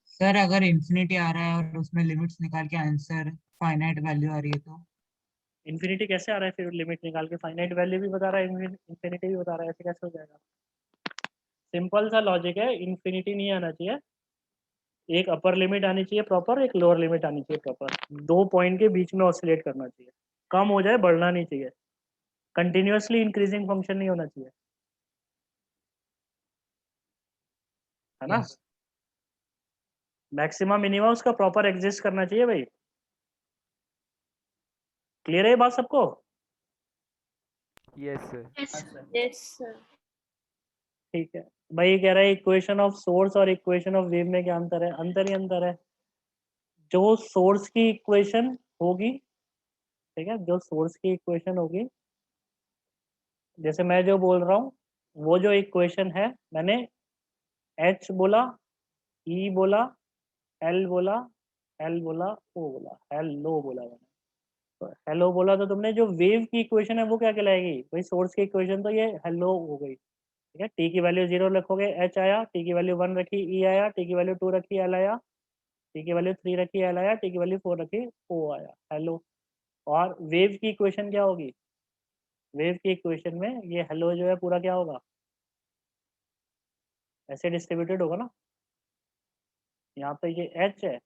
सर अगर इंफिनिटी आ रहा है और उसमें लिमिट्स निकाल के आंसर फाइनाइट वैल्यू आ रही है तो? इन्फिनिटी कैसे आ रहा है फिर, लिमिट निकाल के फाइनाइट वैल्यू भी बता रहा है, इन्फिनिटी भी बता रहा है, ऐसे कैसे हो जाएगा? सिंपल सा लॉजिक है, इन्फिनिटी नहीं आना चाहिए, एक अपर लिमिट आनी चाहिए प्रॉपर, एक लोअर लिमिट आनी चाहिए प्रॉपर, दो पॉइंट के बीच में ऑसिलेट करना चाहिए, कम हो जाए बढ़ना नहीं चाहिए, कंटिन्यूअसली इंक्रीजिंग फंक्शन नहीं होना चाहिए, है ना? यस। मैक्सिमम मिनिमम उसका प्रॉपर एग्जिस्ट करना चाहिए भाई। क्लियर है ये बात सबको? Yes sir. Yes sir. ठीक है भाई, ये कह रहा है इक्वेशन ऑफ सोर्स और इक्वेशन ऑफ वेव में क्या अंतर है? अंतर ही अंतर है। जो सोर्स की इक्वेशन होगी, ठीक है, जो सोर्स की इक्वेशन होगी, जैसे मैं जो बोल रहा हूँ, वो जो इक्वेशन है, मैंने एच बोला, ई बोला, एल बोला, एल बोला, ओ बोला, हेलो बोला मैंने, तो हेलो बोला तो तुमने जो वेव की इक्वेशन है वो क्या कहलाएगी भाई? सोर्स की इक्वेशन तो ये हेलो हो गई, ठीक है। टी की वैल्यू 0 रखोगे एच आया, टी की वैल्यू 1 रखी ई आया, टी की वैल्यू 2 रखी एल आया, टी की वैल्यू 3 रखी एल आया, टी की वैल्यू 4 रखी ओ आया, हेलो। और वेव की इक्वेशन क्या होगी? वेव की इक्वेशन में ये हेलो जो है पूरा क्या होगा, ऐसे डिस्ट्रीब्यूटेड होगा ना। यहाँ पे ये एच है,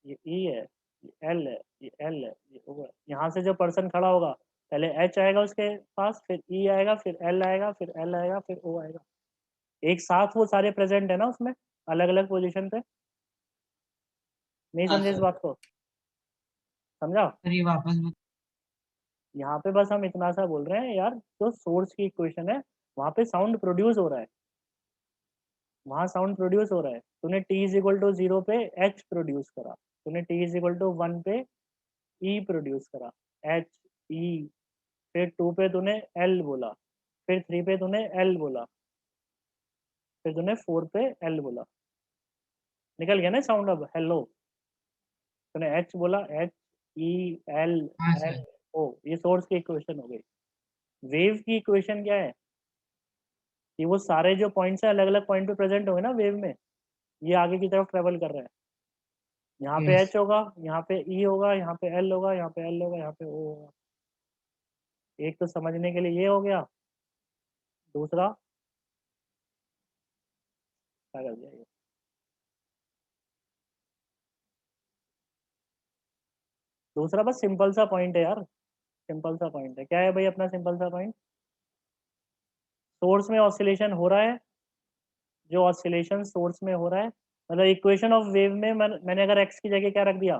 ये ई है, ये एल है, ये एल है, ये ओ है। यहाँ से जो पर्सन खड़ा होगा पहले एच आएगा उसके पास, फिर ई आएगा, फिर एल आएगा, फिर एल आएगा, फिर ओ आएगा। एक साथ वो सारे प्रेजेंट है ना उसमें, अलग अलग पोजीशन पे। नहीं हाँ समझे इस सर। बात को? समझा? सर ये वापस यहाँ पे बस हम इतना सा बोल रहे हैं यार, जो सोर्स की इक्वेशन है वहाँ पे साउंड प्रोड्यूस हो रहा है, वहाँ साउंड प्रोड्यूस हो रहा है। तूने t इज इक्वल टू 0 पे h प्रोड्यूस करा, तूने t इज इक्वल टू 1 पे e प्रोड्यूस करा, h e, फिर 2 पे तूने l बोला, फिर 3 पे तूने l बोला, फिर तूने 4 पे l बोला। निकल गया ना साउंड? अब हेलो तूने h बोला, h e l हाँ l सर o, ये सोर्स की इक्वेशन हो गई। वेव की इक्वेशन क्या है कि वो सारे जो पॉइंट्स है अलग अलग पॉइंट पे प्रेजेंट होंगे ना वेव में, ये आगे की तरफ ट्रेवल कर रहे हैं। यहाँ पे यस एच होगा, यहाँ पे ई होगा, यहाँ पे एल होगा, यहाँ पे एल होगा, यहाँ पे ओ होगा। एक तो समझने के लिए ये हो गया, दूसरा क्या कर दिया ये, दूसरा बस सिंपल सा पॉइंट है यार, सिंपल सा पॉइंट है। क्या है भाई अपना सिंपल सा पॉइंट? सोर्स में ऑसिलेशन हो रहा है, जो ऑसिलेशन सोर्स में हो रहा है, मतलब इक्वेशन ऑफ वेव में मैंने अगर एक्स की जगह क्या रख दिया,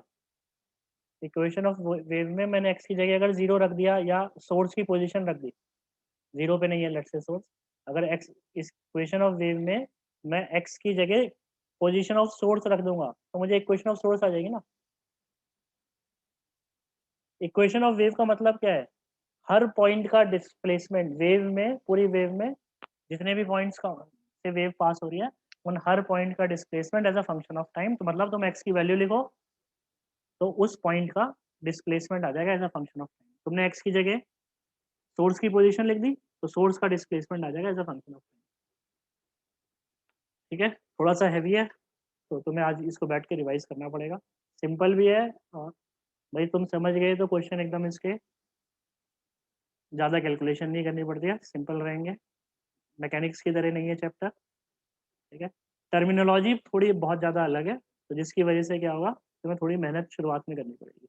इक्वेशन ऑफ वेव में मैंने एक्स की जगह अगर 0 रख दिया या सोर्स की पोजीशन रख दी, 0 पे नहीं है लेट्स से सोर्स, अगर एक्स इस इक्वेशन ऑफ वेव में मैं एक्स की जगह पोजीशन ऑफ सोर्स रख दूंगा तो मुझे इक्वेशन ऑफ सोर्स आ जाएगी ना। इक्वेशन ऑफ वेव का मतलब क्या है? हर पॉइंट का डिस्प्लेसमेंट वेव में, पूरी वेव में जितने भी पॉइंट्स का से वेव पास हो रही है उन हर पॉइंट का displacement as a function of time. तो मतलब तुम एक्स की वैल्यू लिखो तो उस पॉइंट का डिस्प्लेसमेंट आ जाएगा as a function of time. तुमने एक्स की जगह सोर्स की पोजीशन लिख दी तो सोर्स का डिस्प्लेसमेंट आ जाएगा as a function of time. ठीक है, थोड़ा सा हैवी है तो तुम्हें आज इसको बैठ के रिवाइज करना पड़ेगा। सिंपल भी है, और भाई तुम समझ गए तो क्वेश्चन एकदम इसके ज़्यादा कैलकुलेशन नहीं करनी पड़ती है, सिंपल रहेंगे। मैकेनिक्स की तरह नहीं है चैप्टर। ठीक है, टर्मिनोलॉजी थोड़ी बहुत ज़्यादा अलग है, तो जिसकी वजह से क्या होगा, तुम्हें थोड़ी मेहनत शुरुआत में करनी पड़ेगी।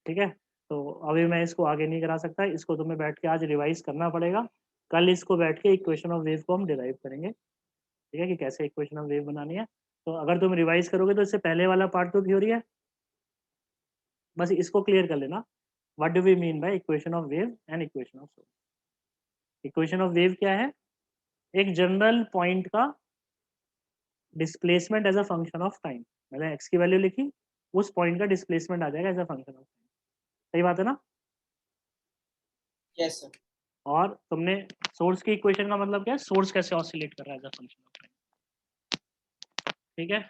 ठीक है, तो अभी मैं इसको आगे नहीं करा सकता, इसको तुम्हें बैठ के आज रिवाइज करना पड़ेगा। कल इसको बैठ के इक्वेशन ऑफ वेव को हम डिराइव करेंगे। ठीक है, कि कैसे इक्वेशन ऑफ वेव बनानी है। तो अगर तुम रिवाइज करोगे तो इससे पहले वाला पार्ट तो थ्योरी है, बस इसको क्लियर कर लेना। What do we mean by equation of wave and equation of source? Equation of wave क्या है? एक जनरल पॉइंट का displacement as a function of time. मैंने एक्स की वैल्यू लिखी, उस पॉइंट का डिस्प्लेसमेंट आ जाएगा as a function of time. सही बात है ना? Yes sir. और तुमने सोर्स की इक्वेशन का मतलब क्या है? सोर्स कैसे ऑसिलेट कर रहा है as a function of time. ठीक है,